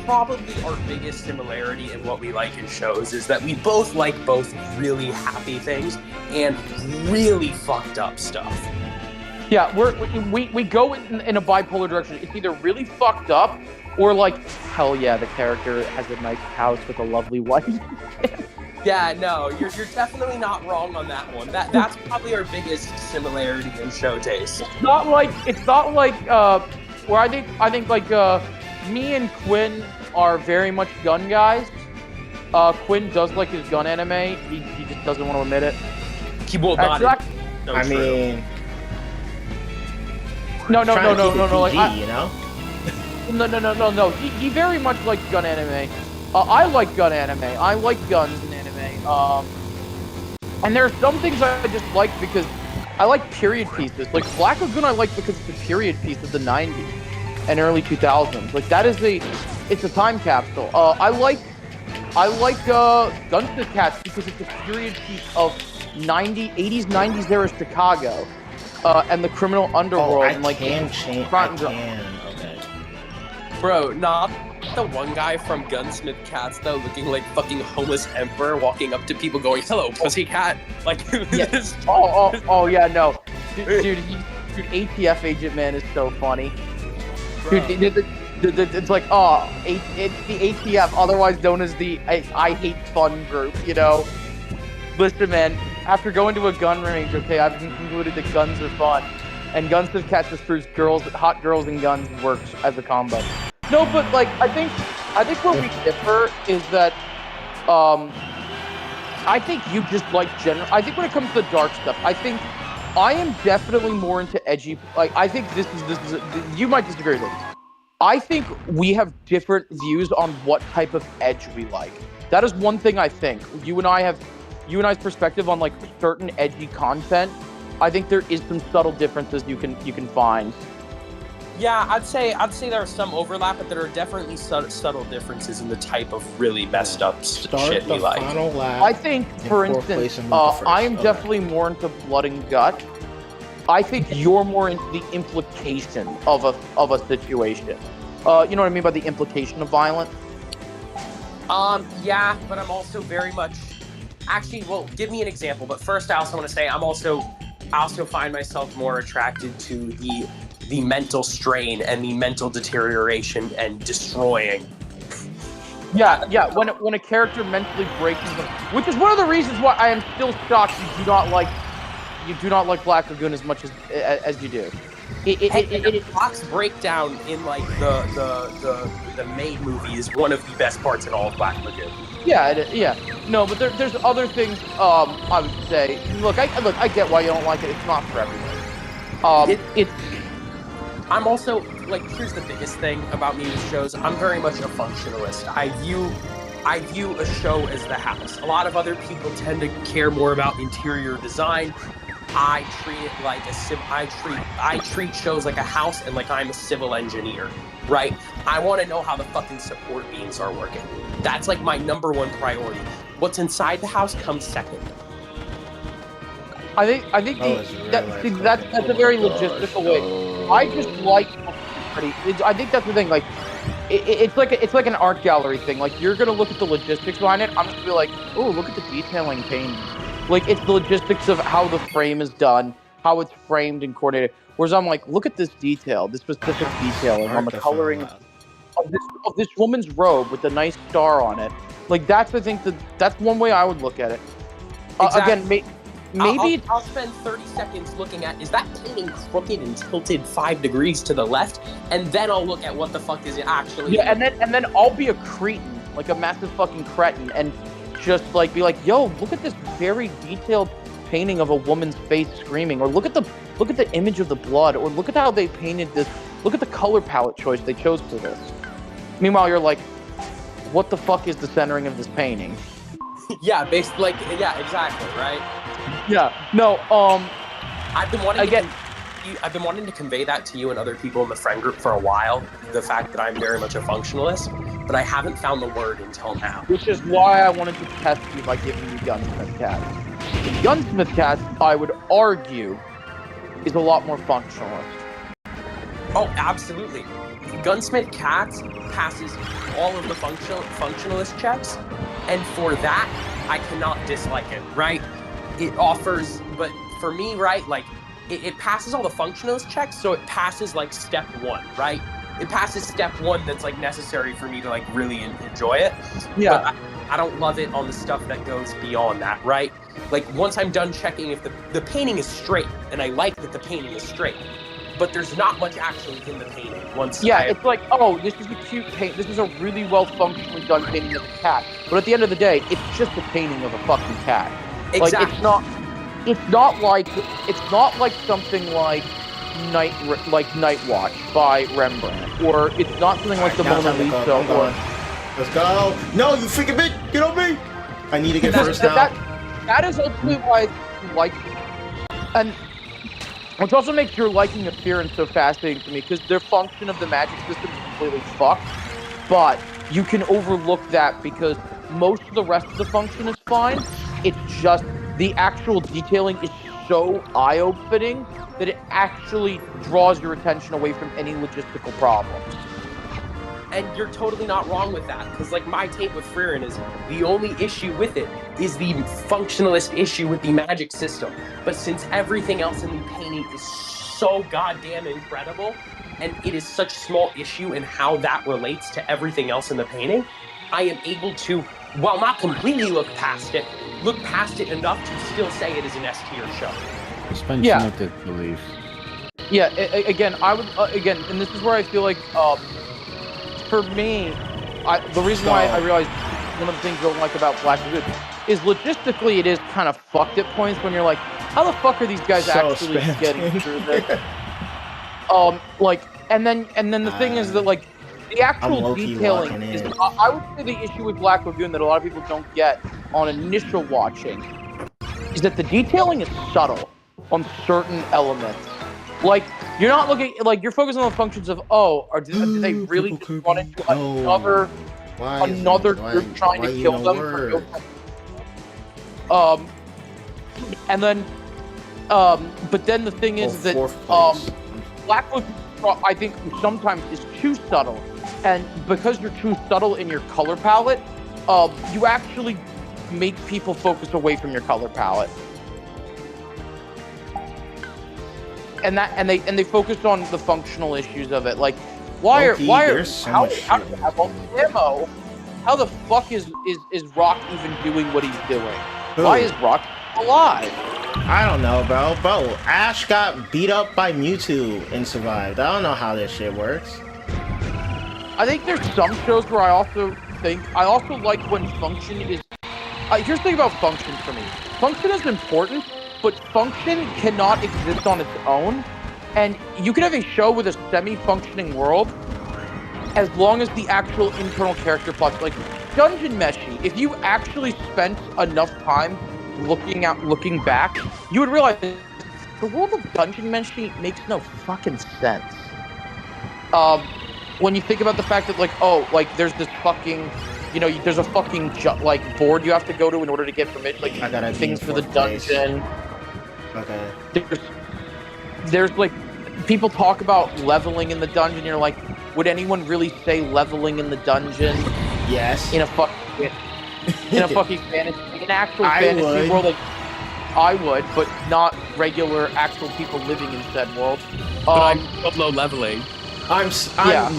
Probably our biggest similarity in what we like in shows is that we both like both really happy things and really fucked up stuff. Yeah, we go in a bipolar direction. It's either really fucked up or like, hell yeah, the character has a nice house with a lovely wife. Yeah, no, you're definitely not wrong on that one. That's probably our biggest similarity in show taste. It's not like where I think like me and Quinn are very much gun guys. Quinn does like his gun anime. He just doesn't want to admit it. He will not. I mean, no. Like, you know? No. He very much likes gun anime. I like gun anime. I like guns in anime. And there are some things I just like because I like period pieces. Like Black Lagoon, I like because it's a period piece of the '90s and early 2000s. Like that is it's a time capsule. I like Gunsmith Cats because it's a period piece of 80s, 90s era Chicago. and the criminal underworld. I and, like, can change. I can. Okay. Bro, not the one guy from Gunsmith Cats though, looking like fucking homeless emperor, walking up to people going, "Hello, pussycat." Like, yeah. Oh, yeah, no, dude, ATF agent man is so funny. Bro. Dude, it's like, it's the ATF, otherwise known as the I Hate Fun group, you know? Listen, man, after going to a gun range, okay, I've concluded that guns are fun. And Gunsmith Cats just proves hot girls and guns works as a combo. No, but, like, I think where we differ is that, I think you just like I think when it comes to the dark stuff, I think I am definitely more into edgy, like, I think this is you might disagree with this. I think we have different views on what type of edge we like. That is one thing I think. You and I's perspective on, like, certain edgy content, I think there is some subtle differences you can find. Yeah, I'd say there are some overlap, but there are definitely subtle differences in the type of really messed up shit we like. I think, for instance, I am definitely more into blood and gut. I think you're more into the implication of a situation. You know what I mean by the implication of violence? Yeah, but I'm also very much... Actually, well, give me an example. But first, I also want to say I also find myself more attracted to the mental strain and the mental deterioration and destroying. Yeah. When a character mentally breaks, which is one of the reasons why I am still shocked you do not like Black Lagoon as much as you do. The box breakdown in, like, the Maid movie is one of the best parts in all of Black Lagoon. Yeah. No, but there's other things. I would say. Look, I get why you don't like it. It's not for everyone. I'm also, like, here's the biggest thing about me with shows. I'm very much a functionalist. I view a show as the house. A lot of other people tend to care more about interior design. I treat it like I treat shows like a house and like I'm a civil engineer, right? I want to know how the fucking support beams are working. That's, like, my number one priority. What's inside the house comes second. I think that's a very logistical way. I just like I think that's the thing. Like, it's like an art gallery thing. Like, you're gonna look at the logistics behind it. I'm just gonna be like, oh, look at the detailing paint. Like, it's the logistics of how the frame is done, how it's framed and coordinated. Whereas I'm like, look at this detail, this specific detailing on the coloring of this woman's robe with a nice star on it. Like, that's, I think, that's one way I would look at it. Exactly. Again, maybe I'll spend 30 seconds looking at, is that painting crooked and tilted 5 degrees to the left? And then I'll look at what the fuck is it actually. Yeah, and then I'll be a cretin, like a massive fucking cretin, and just, like, be like, yo, look at this very detailed painting of a woman's face screaming, or look at the image of the blood, or look at how they painted this, look at the color palette choice they chose for this. Meanwhile, you're like, what the fuck is the centering of this painting? Yeah, based, like, yeah, exactly, right? Yeah, no, I've been wanting to convey that to you and other people in the friend group for a while, the fact that I'm very much a functionalist, but I haven't found the word until now. Which is why I wanted to test you by giving you Gunsmith Cats. The Gunsmith Cats, I would argue, is a lot more functionalist. Oh, absolutely. Gunsmith Cats passes all of the functionalist checks, and for that, I cannot dislike it, right? It offers, but for me, right, like, it passes all the functionalist checks, so it passes, like, step 1, right? It passes step 1 that's, like, necessary for me to, like, really enjoy it. Yeah. But I don't love it on the stuff that goes beyond that, right? Like, once I'm done checking if the painting is straight, and I like that the painting is straight, but there's not much actually in the painting. It's like, oh, this is a cute paint. This is a really well functionally done painting of a cat. But at the end of the day, it's just a painting of a fucking cat. Exactly. Like, it's not like something like Night Watch by Rembrandt, or it's not something like the Mona Lisa. Let's go! No, you freaking bitch! Get on me! I need to get first now. That is ultimately why I like it. And which also makes your liking of Fearin so fascinating to me, because their function of the magic system is completely fucked, but you can overlook that because most of the rest of the function is fine. It's just the actual detailing is so eye-opening that it actually draws your attention away from any logistical problems. And you're totally not wrong with that, because like my take with Frieren is the only issue with it is the functionalist issue with the magic system. But since everything else in the painting is so goddamn incredible, and it is such a small issue in how that relates to everything else in the painting, I am able to, while not completely look past it enough to still say it is an S-tier show. Suspension of disbelief. Yeah, again, I would, again, and this is where I feel like, for me, the reason why I realized one of the things I don't like about Black Lagoon is logistically it is kind of fucked at points when you're like, how the fuck are these guys actually getting through this? And then the thing is that like the actual detailing is, I would say the issue with Black Lagoon that a lot of people don't get on initial watching is that the detailing is subtle on certain elements. Like, you're not looking, like, you're focusing on the functions of, did they really just run into another group trying to kill them? And then, but then the thing is that, Black Lagoon, I think, sometimes is too subtle. And because you're too subtle in your color palette, you actually make people focus away from your color palette. And they focus on the functional issues of it. Like, how do you have all the ammo? How the fuck is Rock even doing what he's doing? Why is Rock alive? I don't know, bro. Ash got beat up by Mewtwo and survived. I don't know how this shit works. I think there's some shows where I also like when function is. Here's the thing about function for me. Function is important, but function cannot exist on its own. And you can have a show with a semi-functioning world as long as the actual internal character plots, like Dungeon Meshi, if you actually spent enough time looking back, you would realize the world of Dungeon Meshi makes no fucking sense. When you think about the fact that there's this fucking, there's a fucking board you have to go to in order to get permission, like things for the dungeon. Okay. There's like people talk about leveling in the dungeon. You're like, would anyone really say leveling in the dungeon? Yes. In a fucking fantasy, an actual fantasy world. Like, I would, but not regular actual people living in said world. But I'm low leveling. I'm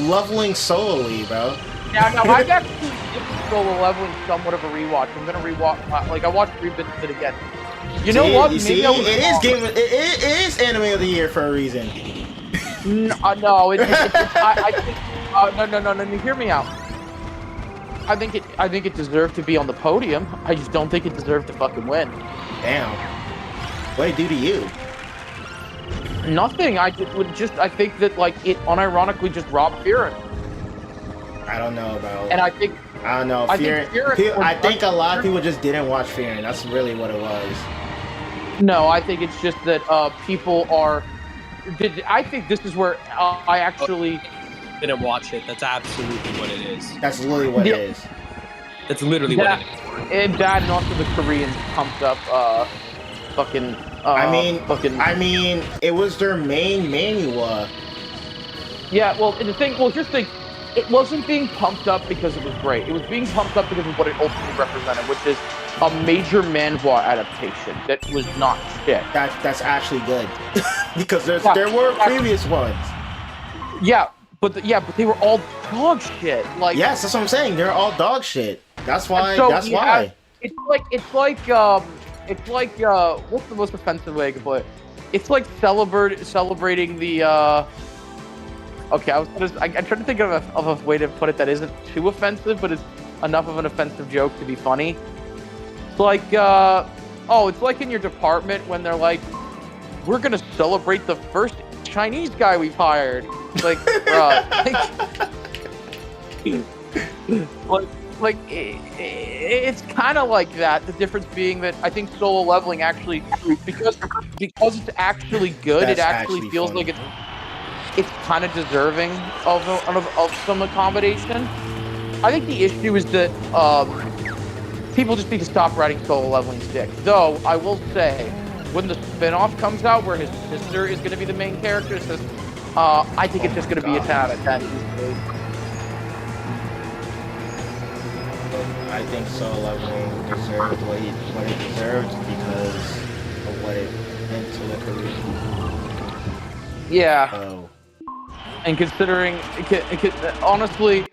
leveling solely, bro. Now I've actually given solo leveling somewhat of a rewatch. I'm gonna rewatch. I watched 3 bits of it again. You know what? Maybe it is Anime of the Year for a reason. No. Hear me out. I think it deserved to be on the podium. I just don't think it deserved to fucking win. Damn. What did it do to you? Nothing. I think that it unironically just robbed Frieren. I don't know, bro. And I don't know. Frieren. I think a lot of people just didn't watch Frieren. That's really what it was. No, I think it's just that people are. I think this is where I actually didn't watch it. That's absolutely what it is. That's literally what it is. That's literally what it is. And that, and also the Koreans pumped up fucking. I mean, it was their main manual. Yeah, well, here's the thing. It wasn't being pumped up because it was great. It was being pumped up because of what it ultimately represented, which is a major manhwa adaptation that was not shit. That's actually good because there were previous ones. Yeah, but they were all dog shit. Like, yes, that's what I'm saying. They're all dog shit. That's why. It's like what's the most offensive way I can put it? It's like celebrating the. Okay, I'm trying to think of a way to put it that isn't too offensive, but it's enough of an offensive joke to be funny. It's like, it's like in your department when they're like, we're gonna celebrate the first Chinese guy we've hired. It's like, it's kind of like that. The difference being that I think solo leveling actually, because it's actually good, it actually feels like it's kind of deserving of some accommodation. I think the issue is that people just need to stop riding solo leveling stick. Though I will say when the spinoff comes out, where his sister is going to be the main character, it's just, I think it's just going to be a tad at that easily. I think Solo Leveling deserved what it deserved because of what it meant to the career. Yeah. Oh. And considering, honestly,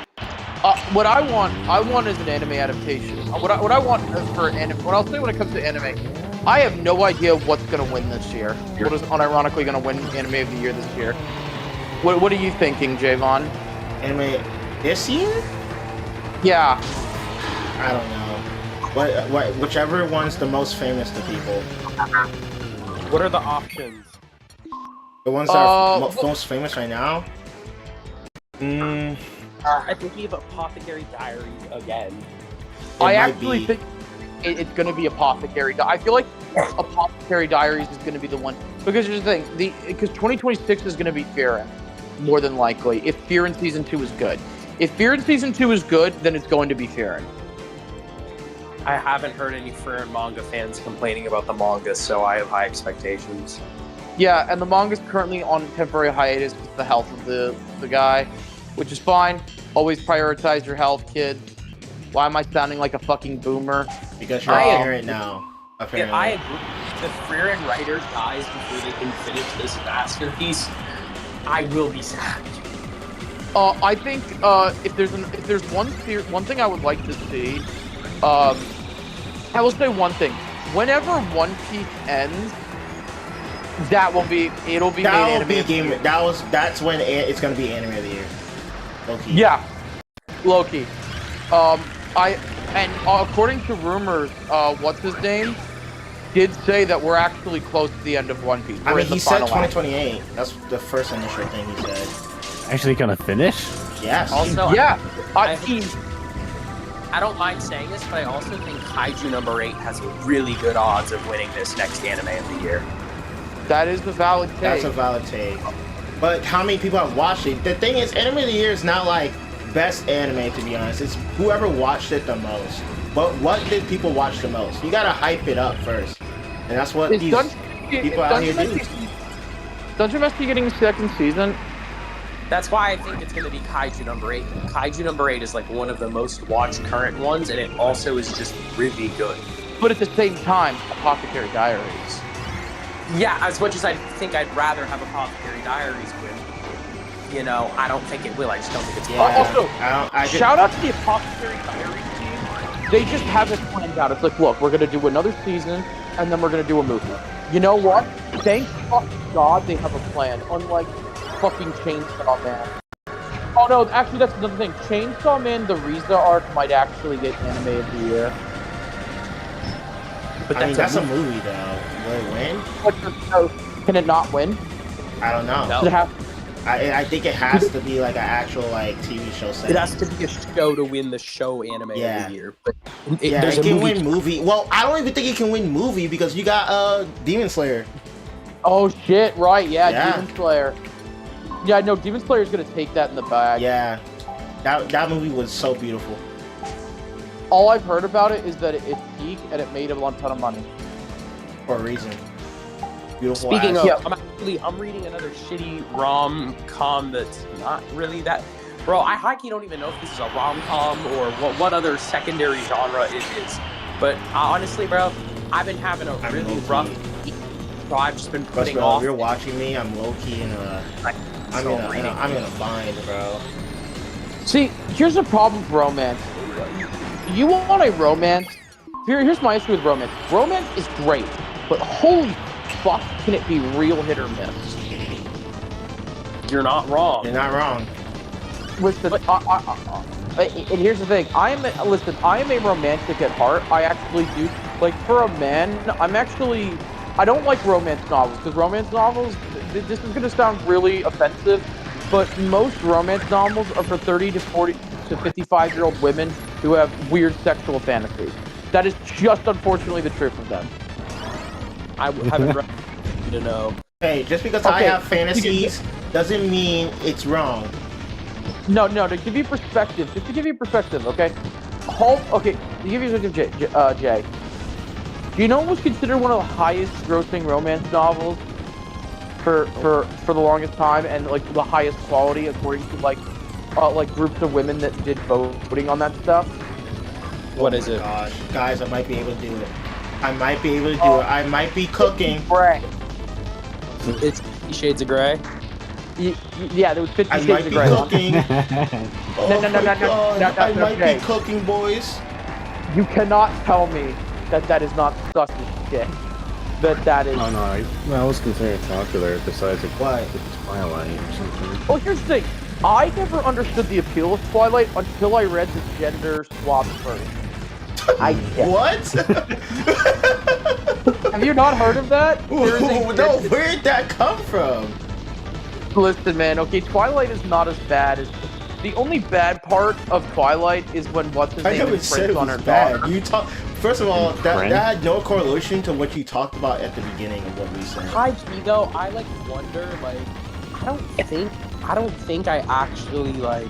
what I want is an anime adaptation. What I want for anime, what I'll say when it comes to anime, I have no idea what's going to win this year. What is unironically going to win Anime of the Year this year? What are you thinking, Javon? Anime this year? Yeah. I don't know. Whichever one's the most famous to people. What are the options? The ones that are most famous right now? I think we have Apothecary Diaries again. I actually think it's going to be Apothecary. I feel like Apothecary Diaries is going to be the one, because here's the thing: because 2026 is going to be Fear, more than likely. If Fear in Season 2 is good, if Fear in Season 2 is good, then it's going to be Fear. I haven't heard any Fear manga fans complaining about the manga, so I have high expectations. Yeah, and the manga's currently on temporary hiatus with the health of the guy, which is fine. Always prioritize your health, kids. Why am I sounding like a fucking boomer? Because you're a parent now. Apparently. If I agree, the Freeran writer dies before they can finish this masterpiece, I will be sad. I think if there's one thing I would like to see, I will say one thing. Whenever One Piece ends, it'll be anime. That's when it's gonna be Anime of the Year. Low-key. Yeah, Loki. According to rumors, what's his name did say that we're actually close to the end of One Piece. I mean, he said 2028. That's the first initial thing he said. Actually gonna finish? Yes. Also, yeah. I don't mind saying this, but I also think Kaiju number 8 has really good odds of winning this next Anime of the Year. That is a valid take. That's a valid take. But how many people have watched it? The thing is, Anime of the Year is not like best anime, to be honest. It's whoever watched it the most. But what did people watch the most? You gotta hype it up first. And that's what these people out here do. Dungeon Master getting a second season? That's why I think it's going to be Kaiju number 8. Kaiju number 8 is like one of the most watched current ones, and it also is just really good. But at the same time, Apothecary Diaries. Yeah, as much as I think I'd rather have Apothecary Diaries win, you know, I don't think it will. I just don't think it's Also, shout out to the Apothecary Diaries team. They just have it planned out. It's like, look, we're going to do another season, and then we're going to do a movie. You know what? Thank fucking God they have a plan. Unlike fucking Chainsaw Man. Oh no, actually that's another thing. Chainsaw Man, the Riza arc might actually get Anime of the Year. But that's a movie though. Will it win? Can it not win? I don't know. No. Does it have? I think it has to be like an actual like TV show set. It has to be a show to win the show Anime of the Year. But it can win movie. Well, I don't even think it can win movie because you got Demon Slayer. Oh shit! Right? Yeah. Demon Slayer. Yeah, no, Demon Slayer is gonna take that in the bag. Yeah, that movie was so beautiful. All I've heard about it is that it's peak and it made a ton of money. For a reason. Beautiful. Speaking of, I'm reading another shitty rom-com that's not really that. Bro, I hikey don't even know if this is a rom-com or what other secondary genre it is. But honestly, bro, I've been having a really rough week, so I've just been putting off. If you're watching me, I'm low-key in a... I'm gonna find, bro. See, here's the problem with romance. You want a romance? Here's my issue with romance. Romance is great, but holy fuck, can it be real hit or miss? You're not wrong. You're not wrong. Listen, and here's the thing. I am a romantic at heart. I actually do. Like, for a man, I don't like romance novels, because romance novels, this is going to sound really offensive, but most romance novels are for 30 to 40 to 55-year-old women who have weird sexual fantasies. That is just, unfortunately, the truth of them. I haven't read to know. Hey, just because I have fantasies doesn't mean it's wrong. No, to give you perspective, okay? To give you perspective, Jay. Do you know what was considered one of the highest grossing romance novels for the longest time, and like the highest quality according to like groups of women that did voting on that stuff? What is it? Gosh, guys, I might be able to do it. I might be able to do it. I might be cooking. Gray. It's 50 Shades of Grey. Yeah, there was 50 I Shades might of be Grey. cooking. Oh No, my God, I might okay. be cooking, boys. You cannot tell me that is not sus as shit. That is. Oh no, I was considering Calculator besides like What? Twilight or something. Well, here's the thing. I never understood the appeal of Twilight until I read the gender swap first. What? Have you not heard of that? No, where did that come from? Listen, man. Okay, Twilight is not as bad as. The only bad part of Twilight is when what's his I name never imprints said it on was her bad. daughter. You talk. First of all, that had no correlation to what you talked about at the beginning of what we said. High key though, I like wonder like I don't think I actually like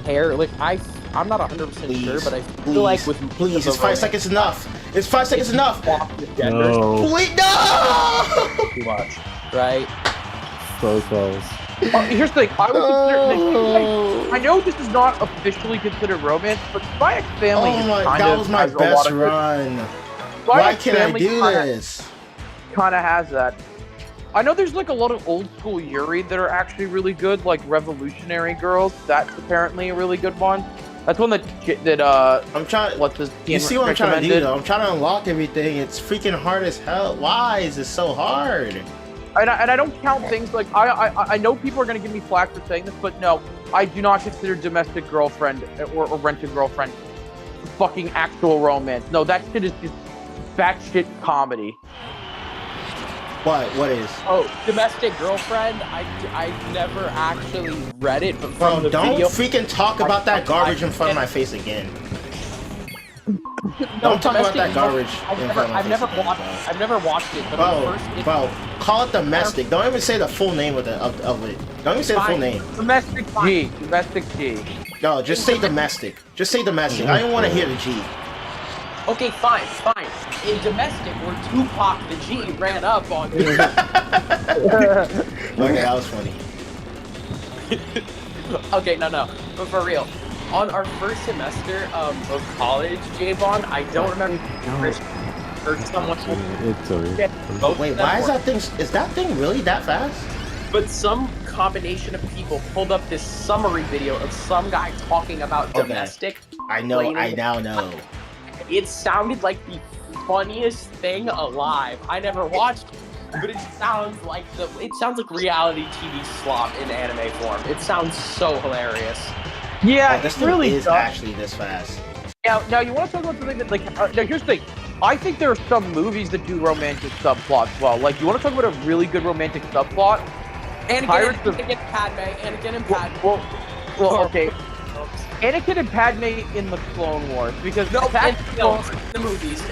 care. Like I'm not 100% sure, but I feel like with please, it's 5 seconds enough. It's 5 seconds enough. No. Please, no! Too much, right? So close. Here's the thing. I would consider. I know this is not officially considered romance, but Spy X Family Oh my, kind that of was my has a lot best of run. Spy Why X can't I Family do kinda- this? Kind of has that. I know there's like a lot of old school Yuri that are actually really good, like Revolutionary Girls. That's apparently a really good one. That's one that I'm trying. what's his You see what I'm trying to do recommended. though? I'm trying to unlock everything. It's freaking hard as hell. Why is it so hard? And I don't count things like I know people are gonna give me flack for saying this, but no, I do not consider Domestic Girlfriend or Rented Girlfriend fucking actual romance. No, that shit is just batshit comedy. What is? Oh, Domestic Girlfriend. I never actually read it, but from Bro, the don't video. freaking talk about that garbage in front of my face again. Don't talk about that garbage in front of my face again, bro. I've never watched it, but Bro, call it domestic. Don't even say the full name of it. Don't even say the full name. Domestic G. No, just say domestic. Just say domestic. I don't want to hear the G. Okay, fine. In Domestic, where Tupac the G ran up on me. Okay, that was funny. Okay, no. But for real, on our first semester of college, J-Bon, I don't remember or someone. It's over. Wait, why is that thing? Is that thing really that fast? But some combination of people pulled up this summary video of some guy talking about Okay. Domestic. I know. I now know. It sounded like the funniest thing alive. I never watched it, but it sounds like reality TV slop in anime form. It sounds so hilarious. Yeah, Oh, this it thing really is does. actually this fast. Now you want to talk about something that now here's the thing. I think there are some movies that do romantic subplots well. Like, you want to talk about a really good romantic subplot? Anakin and Padme. Well, okay. Anakin and Padme in the Clone Wars, because in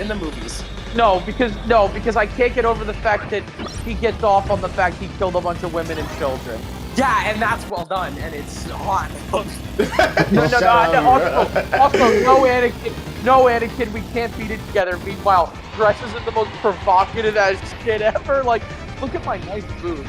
the movies. No, because I can't get over the fact that he gets off on the fact he killed a bunch of women and children. Yeah, and that's well done, and it's hot. Also, no Anakin, we can't beat it together. Meanwhile, dresses in the most provocative as shit ever. Like, look at my nice boobs.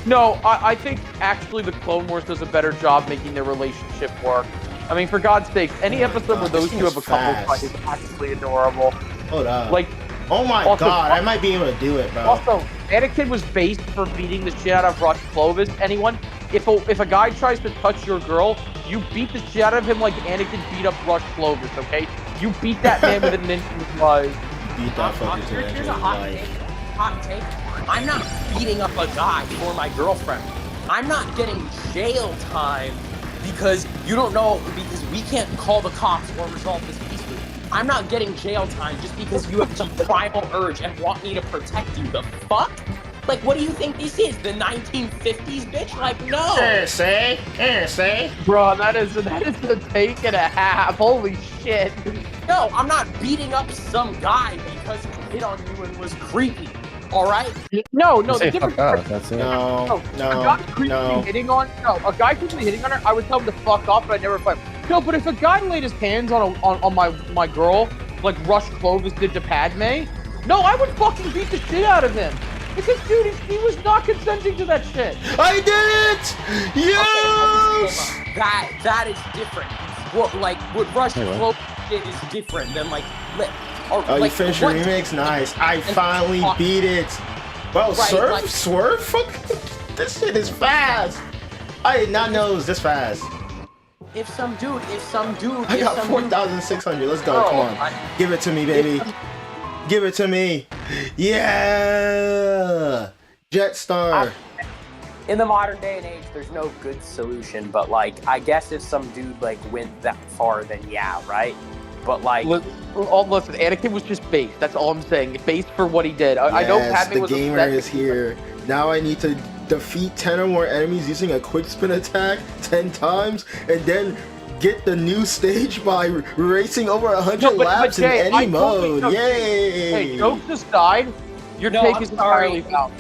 No, I think actually the Clone Wars does a better job making their relationship work. I mean, for God's sake, any episode where those two have a couple fight is actually adorable. Hold up. Like, oh my god, I might be able to do it, bro. Also, Anakin was based for beating the shit out of Rush Clovis. Anyone, if a guy tries to touch your girl, you beat the shit out of him like Anakin beat up Rush Clovis, okay? You beat that man with an instant buzz. Beat that fucking Here's a hot take. I'm not beating up a guy for my girlfriend. I'm not getting jail time because you don't know, because we can't call the cops or resolve this peacefully. I'm not getting jail time just because you have some primal urge and want me to protect you. The fuck? Like, what do you think this is? The 1950s, bitch? Like, no. Say. Bro, that is a take and a half. Holy shit. No, I'm not beating up some guy because he hit on you and was creepy. All right? No, Say the difference. fuck off, that's it. No. A guy creepily hitting on her, I would tell him to fuck off, but I never fight. No, but if a guy laid his hands on my girl, like Rush Clovis did to Padme, no, I would fucking beat the shit out of him. Because, dude, he was not consenting to that shit. I did it! Yes! Okay, that is different. What Rush Clovis did is different than you finished your remix? Nice. I finally beat it. Bro, right, swerve? Fuck. This shit is fast. I did not know it was this fast. If some dude. I got 4,600. Let's go. Come on. Give it to me, baby. Give it to me. Yeah. Jetstar. In the modern day and age, there's no good solution, but I guess if some dude went that far, then yeah, right? But listen, Anakin was just base. That's all I'm saying. Base for what he did. Yes, I know Padme was the gamer is here. Now I need to defeat 10 or more enemies using a quick spin attack 10 times, and then get the new stage by racing over 100 laps Jay, in any mode. Yay! Hey, jokes aside, your take is entirely valid.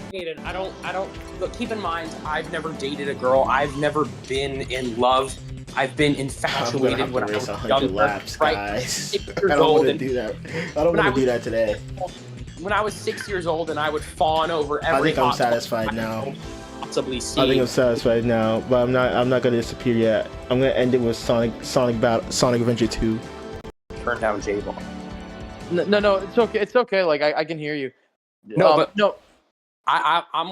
I don't. Look, keep in mind, I've never dated a girl. I've never been in love. I've been infatuated when I was 100 laps, right? guys. I don't want to do that. I don't want to do that today. When I was 6 years old, and I would fawn over every. I think I'm satisfied now. Possibly see. I think I'm satisfied now, but I'm not gonna disappear yet. I'm gonna end it with Sonic Adventure 2. Turn down J-Ball. No, it's okay. It's okay. I can hear you. No. I'm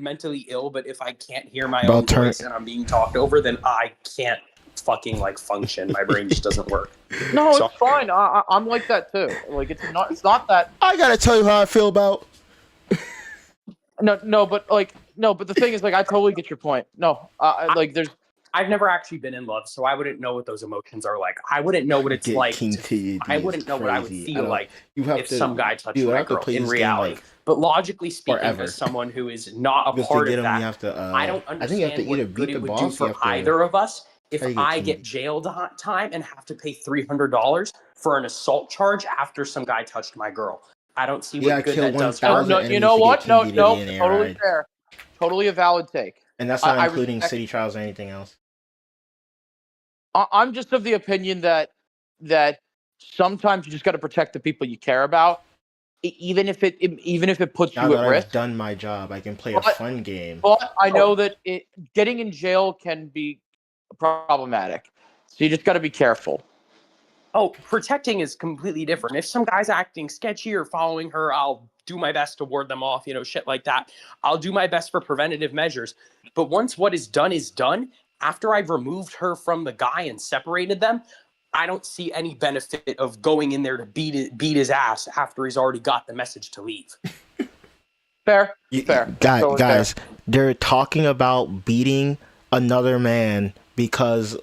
mentally ill, but if I can't hear my own voice and I'm being talked over, then I can't fucking function. My brain just doesn't work. No, it's fine. I'm like that too. It's not that. I gotta tell you how I feel about. No, but the thing is, I totally get your point. No, I've never actually been in love, so I wouldn't know what those emotions are like. I wouldn't know what it's like. I wouldn't know what I would feel like if some guy touched my girl in reality. But logically speaking, as someone who is not a part of that, I don't understand what good it would do for either of us if I get jail time and have to pay $300 for an assault charge after some guy touched my girl. I don't see what good that does. No, you know what? No, totally fair. Totally a valid take. And that's not including city trials or anything else. I'm just of the opinion that sometimes you just got to protect the people you care about, even if it puts you at risk. I've done my job. I can play a fun game. But I know that getting in jail can be problematic, so you just got to be careful. Oh, protecting is completely different. If some guy's acting sketchy or following her, I'll do my best to ward them off, shit like that. I'll do my best for preventative measures. But once what is done, after I've removed her from the guy and separated them, I don't see any benefit of going in there to beat his ass after he's already got the message to leave. Fair. Guys, they're talking about beating another man because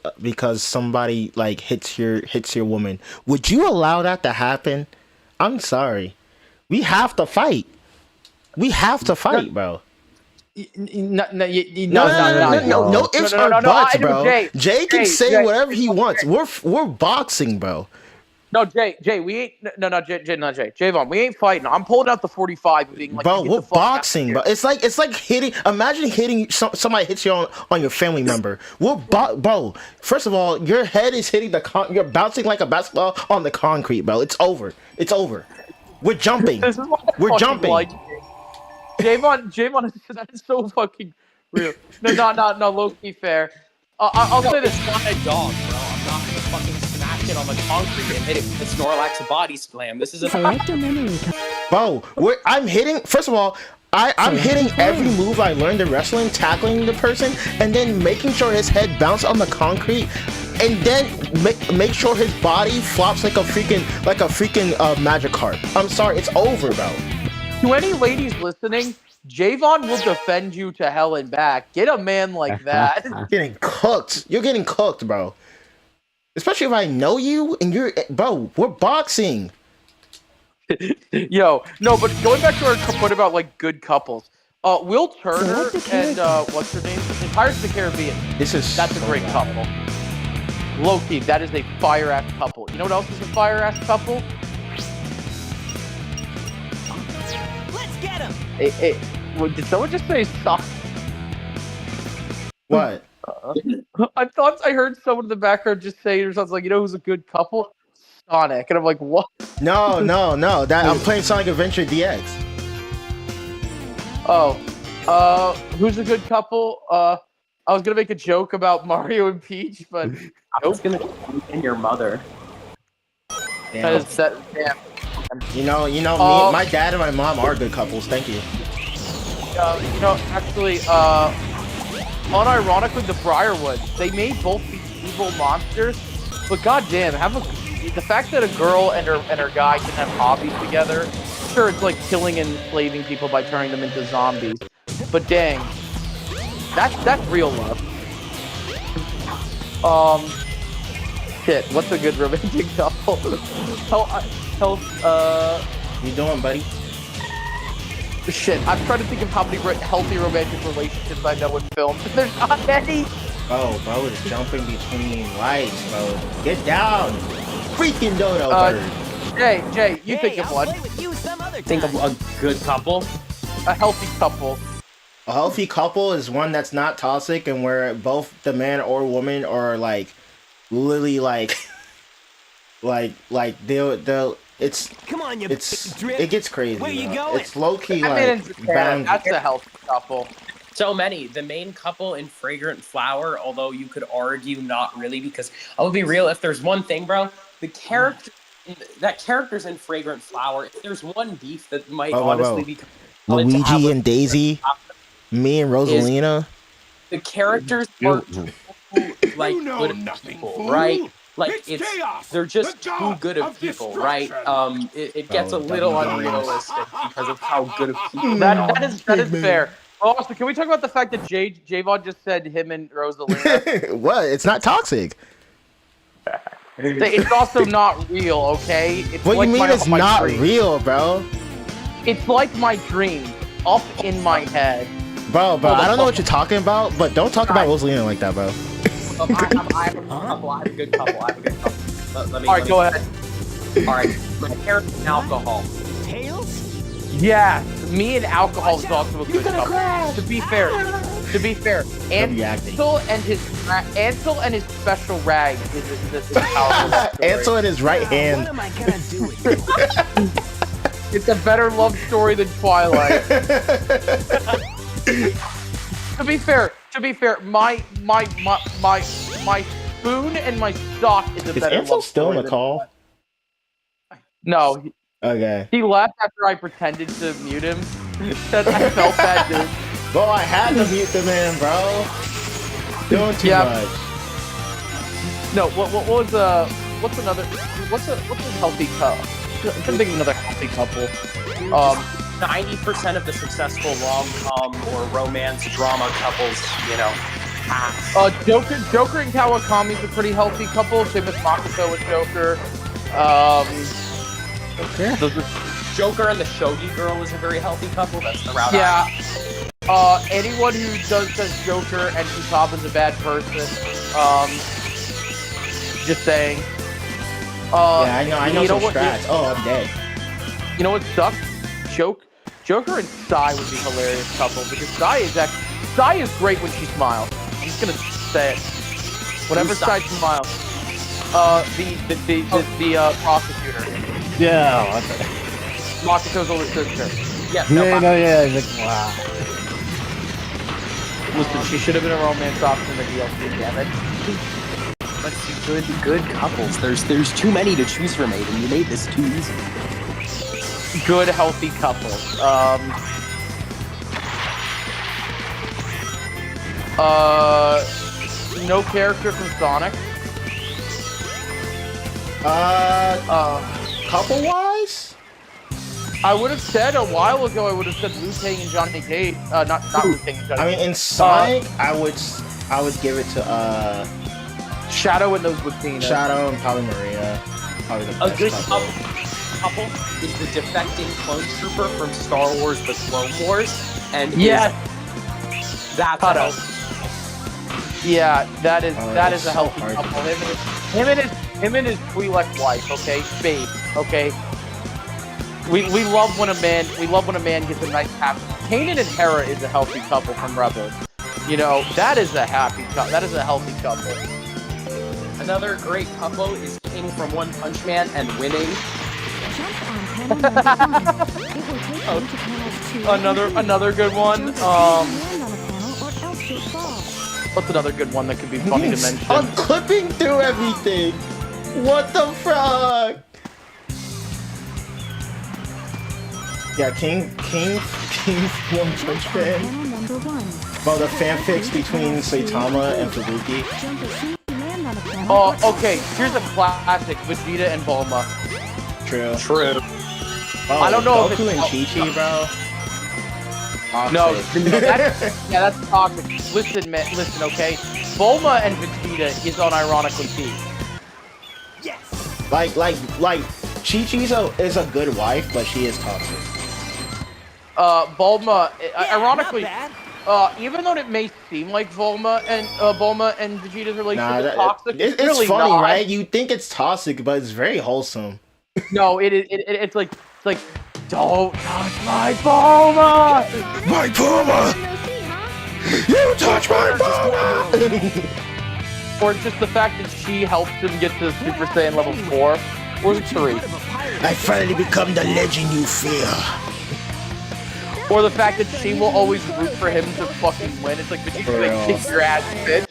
somebody hits your woman. Would you allow that to happen? I'm sorry. We have to fight. Bro. No ifs or buts, bro. Jay can say whatever he wants. We're boxing, bro. No, Jay, we ain't. No, Jay, Javon, we ain't fighting. I'm pulling out the 45 and being like, bro, we're boxing, bro. It's like hitting. Imagine hitting somebody hits you on your family member. Bro. First of all, your head is hitting you're bouncing like a basketball on the concrete, bro. It's over. We're jumping. We're jumping. Javon, that is so fucking real. No, low-key fair. I'll say this. I'm not a dog, bro. I'm not gonna fucking smash it on the concrete and hit it with a Snorlax body slam. This is a memory. Bro, I'm hitting. First of all, I'm hitting every move I learned in wrestling, tackling the person, and then making sure his head bounces on the concrete, and then make sure his body flops like a freaking magic card. I'm sorry, it's over, bro. To any ladies listening, Javon will defend you to hell and back. Get a man like that. You're getting cooked, bro. Especially if I know you and bro, we're boxing. Yo, no, but going back to our point about good couples, Will Turner and what's her name? In Pirates of the Caribbean. That's a great couple. Low-key, that is a fire-ass couple. You know what else is a fire-ass couple? Get him! Hey, did someone just say stop? What? I thought I heard someone in the background just say or something who's a good couple? Sonic, and I'm like, what? No. That I'm playing Sonic Adventure DX. Oh, who's a good couple? I was gonna make a joke about Mario and Peach, but I was gonna and your mother. Damn. Damn. You know, me, my dad and my mom are good couples. Thank you. Actually, unironically, the Briarwoods, they may both be evil monsters, but goddamn, the fact that a girl and her guy can have hobbies together. Sure, it's like killing and enslaving people by turning them into zombies, but dang, that's real love. Shit, what's a good romantic couple? You doing, buddy? Shit, I'm trying to think of how many healthy romantic relationships I know in films. There's not many. Bro is jumping between lights, bro. Get down! Freaking dodo bird! Jay, you think of one. Think of a good couple. A healthy couple. A healthy couple is one that's not toxic and where both the man or woman are like literally they'll it's Come on, you it gets crazy. Where you going? It's low key That's a healthy couple. So many. The main couple in Fragrant Flower, although you could argue not really, because I'll be real, if there's one thing, bro, characters in Fragrant Flower, if there's one beef that might honestly be Luigi and Daisy, me and Rosalina. The characters are like good people, right? Like they're just too good of people, right? It gets a little unrealistic because of how good of people. That is fair. Also, can we talk about the fact that Javon just said him and Rosalina? What? It's not toxic. It's also not real, okay? It's what like you mean it's not dream. real, bro? It's like my dream, up in my head. Bro, I don't know what you're talking about, but don't talk about Rosalina like that, bro. I have a good couple. Alright, go ahead. Alright, my character in alcohol. Tails? Yeah, me and alcohol is also a good couple. To be fair, Ansel and his special rag is a powerful story. Ansel in his right hand. What am I gonna do with you? It's a better love story than Twilight. To be fair, my spoon and my sock is a better Ansel love still story in the call? No. Okay. He left after I pretended to mute him. Said I felt bad, dude. Bro, I had to mute the man, bro. Doing too much. No, what's a healthy couple? I'm trying to think of another healthy couple. 90% of the successful rom-com or romance drama couples, Joker and Kawakami is a pretty healthy couple. Same with Makoto and Joker. Joker and the Shogi girl is a very healthy couple. That's the route. Yeah. Anyone who says Joker and Futaba is a bad person. Just saying. Yeah, I know some strats. Oh, I'm dead. You know what sucks? Joker and Sai would be a hilarious couple because Sai is great when she smiles. I'm just gonna say it. Whenever Sai smiles. The prosecutor. Yeah. Makoto's older sister. Yes. Yeah. Like, wow. Listen, she should have been a romance option in the DLC. Damn it. Let's see good couples. There's too many to choose from, Aiden. You made this too easy. Good, healthy couples. No character from Sonic. Couple-wise? I would have said a while ago. I would have said Liu Kang and Johnny Cage. Not Liu Kang and Johnny. I mean, in Sonic, I would give it to Shadow and those Latinas. Shadow and probably Maria. Probably the best A good couple is the defecting clone trooper from Star Wars: The Clone Wars, and that's a healthy. Yeah, that is a healthy couple. Him and his Twi'lek wife. Okay, Faith. Okay. We love when a man gets a nice happy. Kanan and Hera is a healthy couple from Rebels. That is a happy couple. That is a healthy couple. another great combo is King from One Punch Man and winning. Another good one. What's another good one that could be funny to mention? I'm clipping through everything. What the fuck? Yeah, King One Punch Man. Well, the fanfics between Saitama and Fubuki. Oh, okay. Here's a classic: Vegeta and Bulma. True. Oh, I don't know Goku if and Chi-Chi, bro. No, that's toxic. Listen, man, okay? Bulma and Vegeta is unironically peak. Yes. Like, Chi-Chi's is a good wife, but she is toxic. Bulma, ironically, even though it may seem like Bulma and Vegeta's relationship is toxic, it's really funny, not. right? You think it's toxic, but it's very wholesome. No, it's like don't touch my Bulma! My Bulma! You touch my Bulma! Or just the fact that she helps him get to Super Saiyan level 4 or 3. I finally become the legend you fear. Or the fact that she will always root for him to fucking win. It's like, but she's like, kick your ass, bitch.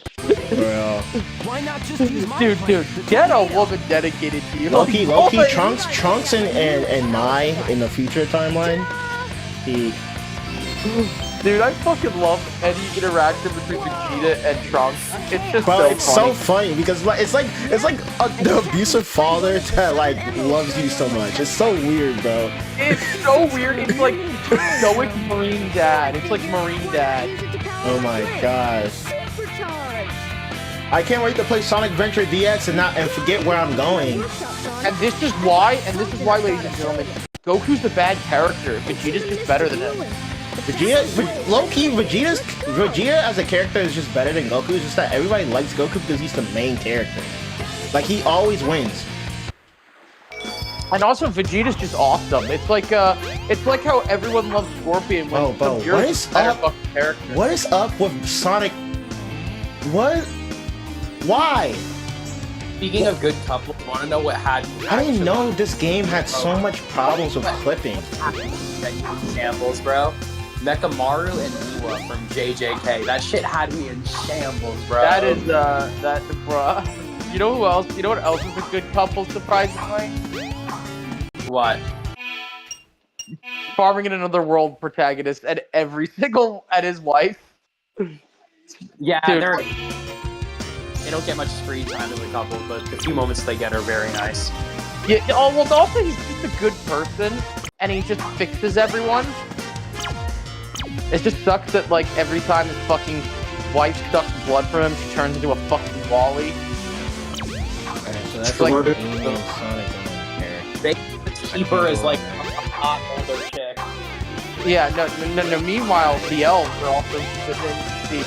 Why not just use my Dude, get a woman dedicated to you. Low-key, Trunks and Mai in the future timeline. Dude, I fucking love any interaction between Vegeta and Trunks. It's just so funny because it's like the abusive father that like loves you so much. It's so weird, bro. It's so weird. It's like stoic Marine dad. It's like Marine dad. Oh my gosh. I can't wait to play Sonic Adventure DX and forget where I'm going. And this is why, ladies and gentlemen, Goku's a bad character. Vegeta's just better than him. Low-key, Vegeta as a character is just better than Goku. It's just that everybody likes Goku because he's the main character. Like, he always wins. And also, Vegeta's just awesome. It's like how everyone loves Scorpion when bro, you're a better fucking character. What is up with Sonic? What? Why? Speaking of good couples, want to know what had? I didn't know this game had so much problems with clipping. Shambles, bro. Mechamaru and Iwa from JJK. That shit had me in shambles, bro. That is, bruh. You know who else? You know what else is a good couple, surprisingly? What? Farming in Another World protagonist and his wife. Yeah, dude. They don't get much screen time as a couple, but the few moments they get are very nice. Yeah. Oh well, also he's just a good person, and he just fixes everyone. It just sucks that like every time his fucking wife sucks blood from him, she turns into a fucking Wally. Okay, so that's like Sonic don't care. They keep her as like a hot older chick. Yeah, no. Meanwhile, the elves are also within the.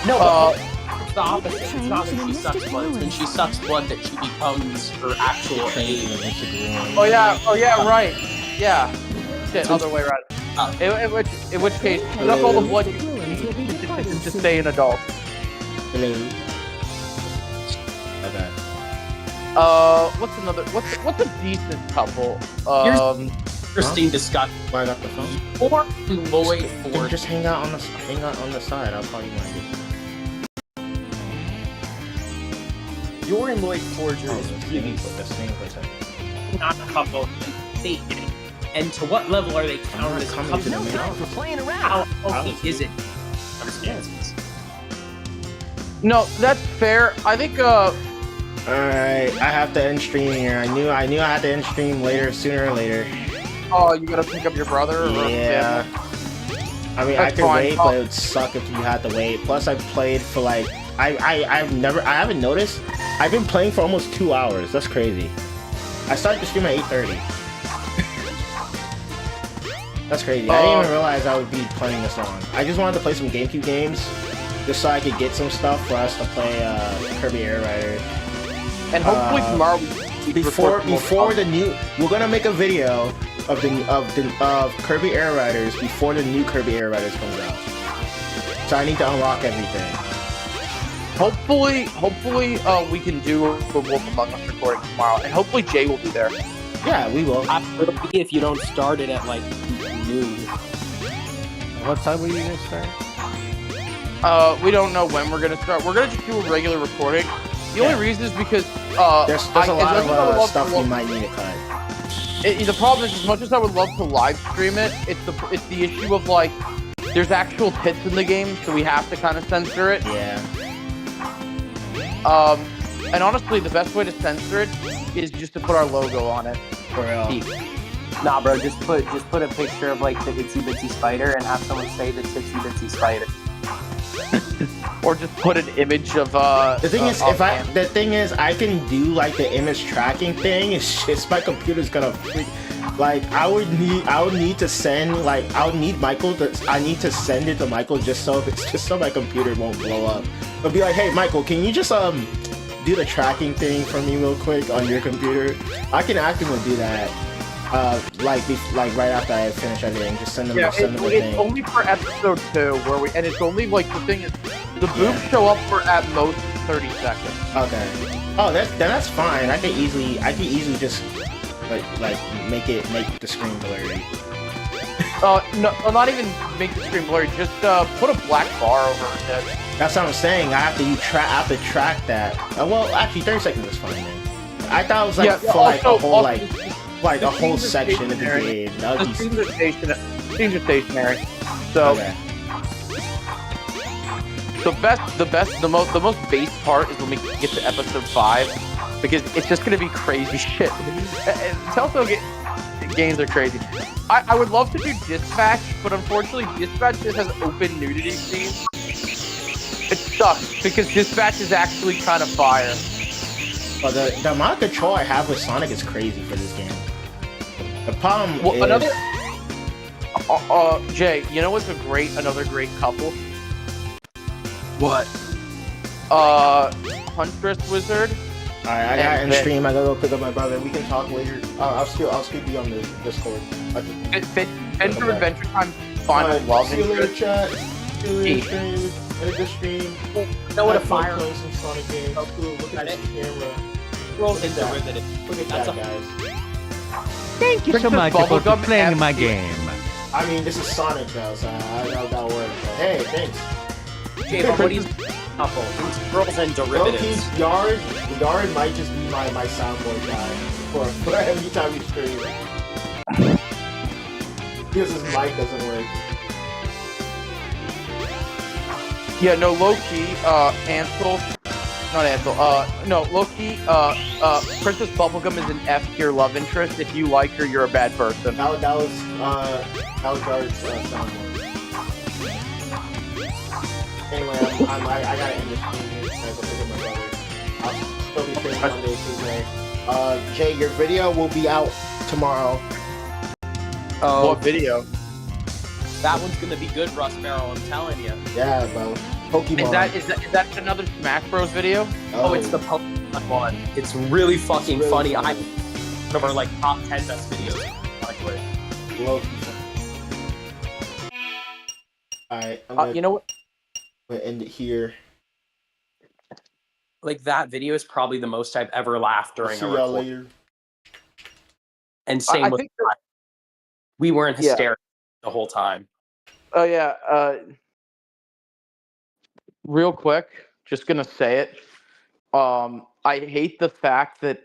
No, it's the opposite. It's not that she sucks blood. It's when she sucks blood that she becomes her actual age. Oh yeah, right. Yeah. Shit, other way around. In which case, suck all the blood you need to just stay an adult. Hello. Okay. What's a decent couple? Interesting discussion. Why I got the phone? Or Lloyd Ford. Just hang out on the side. I'll call you when I get. You're in Lloyd Forger is really the same place. not a couple. And to what level are they counted as a couple? No time for playing around. How healthy is it? Understands. No, that's fair. I think Alright, I have to end stream here. I knew I had to end stream sooner or later. Oh, you gotta pick up your brother? Yeah. I mean, I could wait, but it would suck if you had to wait. Plus, I played for like, I haven't noticed. I've been playing for almost 2 hours. That's crazy. I started the stream at 8:30. That's crazy. I didn't even realize I would be playing this long. I just wanted to play some GameCube games, just so I could get some stuff for us to play Kirby Air Rider. And hopefully tomorrow before the new, we're gonna make a video of Kirby Air Riders before the new Kirby Air Riders comes out. So I need to unlock everything. Hopefully, we can do a Wolf Among Us recording tomorrow, and hopefully Jay will be there. Yeah, we will. Absolutely, if you don't start it at like noon. What time will you guys start? We don't know when we're gonna start. We're gonna just do a regular recording. The only reason is because there's a lot of stuff you might need to cut. The problem is, as much as I would love to live stream it, it's the issue of like there's actual tits in the game, so we have to kind of censor it. Yeah. And honestly, the best way to censor it is just to put our logo on it. For real. Nah, bro, just put a picture of like the Itsy Bitsy Spider and have someone say the Itsy Bitsy Spider. Or just put an image of the thing is I can do like the image tracking thing. It's just my computer's gonna freak. Like I would need to send I need to send it to Michael just so my computer won't blow up. I'll be like, hey Michael, can you just do the tracking thing for me real quick on your computer? I can actively do that. Like right after I finish editing, just send them. Yeah, send them the it's thing. only for episode 2 and it's only like the thing is the boobs show up for at most 30 seconds. Okay. Oh, that's fine. I can easily just like make the screen blurry. No, not even make the screen blurry. Just put a black bar over her head. That's what I'm saying. I have to track that. Well, actually, 30 seconds is fine then. I thought it was like for like a whole like a whole section of the game. The streams are stationary. So okay. the most base part is when we get to episode 5, because it's just gonna be crazy shit. Telltale games are crazy. I would love to do Dispatch, but unfortunately Dispatch just has open nudity scenes. It sucks because Dispatch is actually kind of fire. But the amount of control I have with Sonic is crazy for this game. The problem is... Another... Jay, you know what's another great couple? What? Huntress Wizard. Alright, I got in stream. I gotta go pick up my brother. We can talk later. I'll speak to you on the Discord. Enter Adventure Time final love see you later, interest. chat. See you later, stream. End the stream. You know what a fire... Play some Sonic games. Look at this camera. Roll in derivative. Look at that, guys. Thank you so much for playing my game. I mean, this is Sonic though, so I don't know if that'll work. But hey, thanks. Okay, but what do you... Integrals and derivatives. Yard might just be my soundboard guy for every time we stream. Because his mic doesn't work. Yeah, no, low-key, Princess Bubblegum is an F-tier love interest. If you like her, you're a bad person. That was Yard's soundboard. Anyway, I gotta end this stream here. I gotta pick up my brother. I'll still be streaming Monday, Tuesday. Jay, your video will be out tomorrow. Oh, what video? That one's gonna be good, Russ Barrel, I'm telling you. Yeah, bro. Pokemon. Is that another Smash Bros video? Oh, it's the Pokemon one. It's really fucking funny. One of our like top 10 best videos. Alright, I'm gonna, you know what? I'm gonna end it here. Like that video is probably the most I've ever laughed during a y'all recording. later. And same with we weren't hysterical the whole time. Oh yeah. Real quick, just gonna say it. I hate the fact that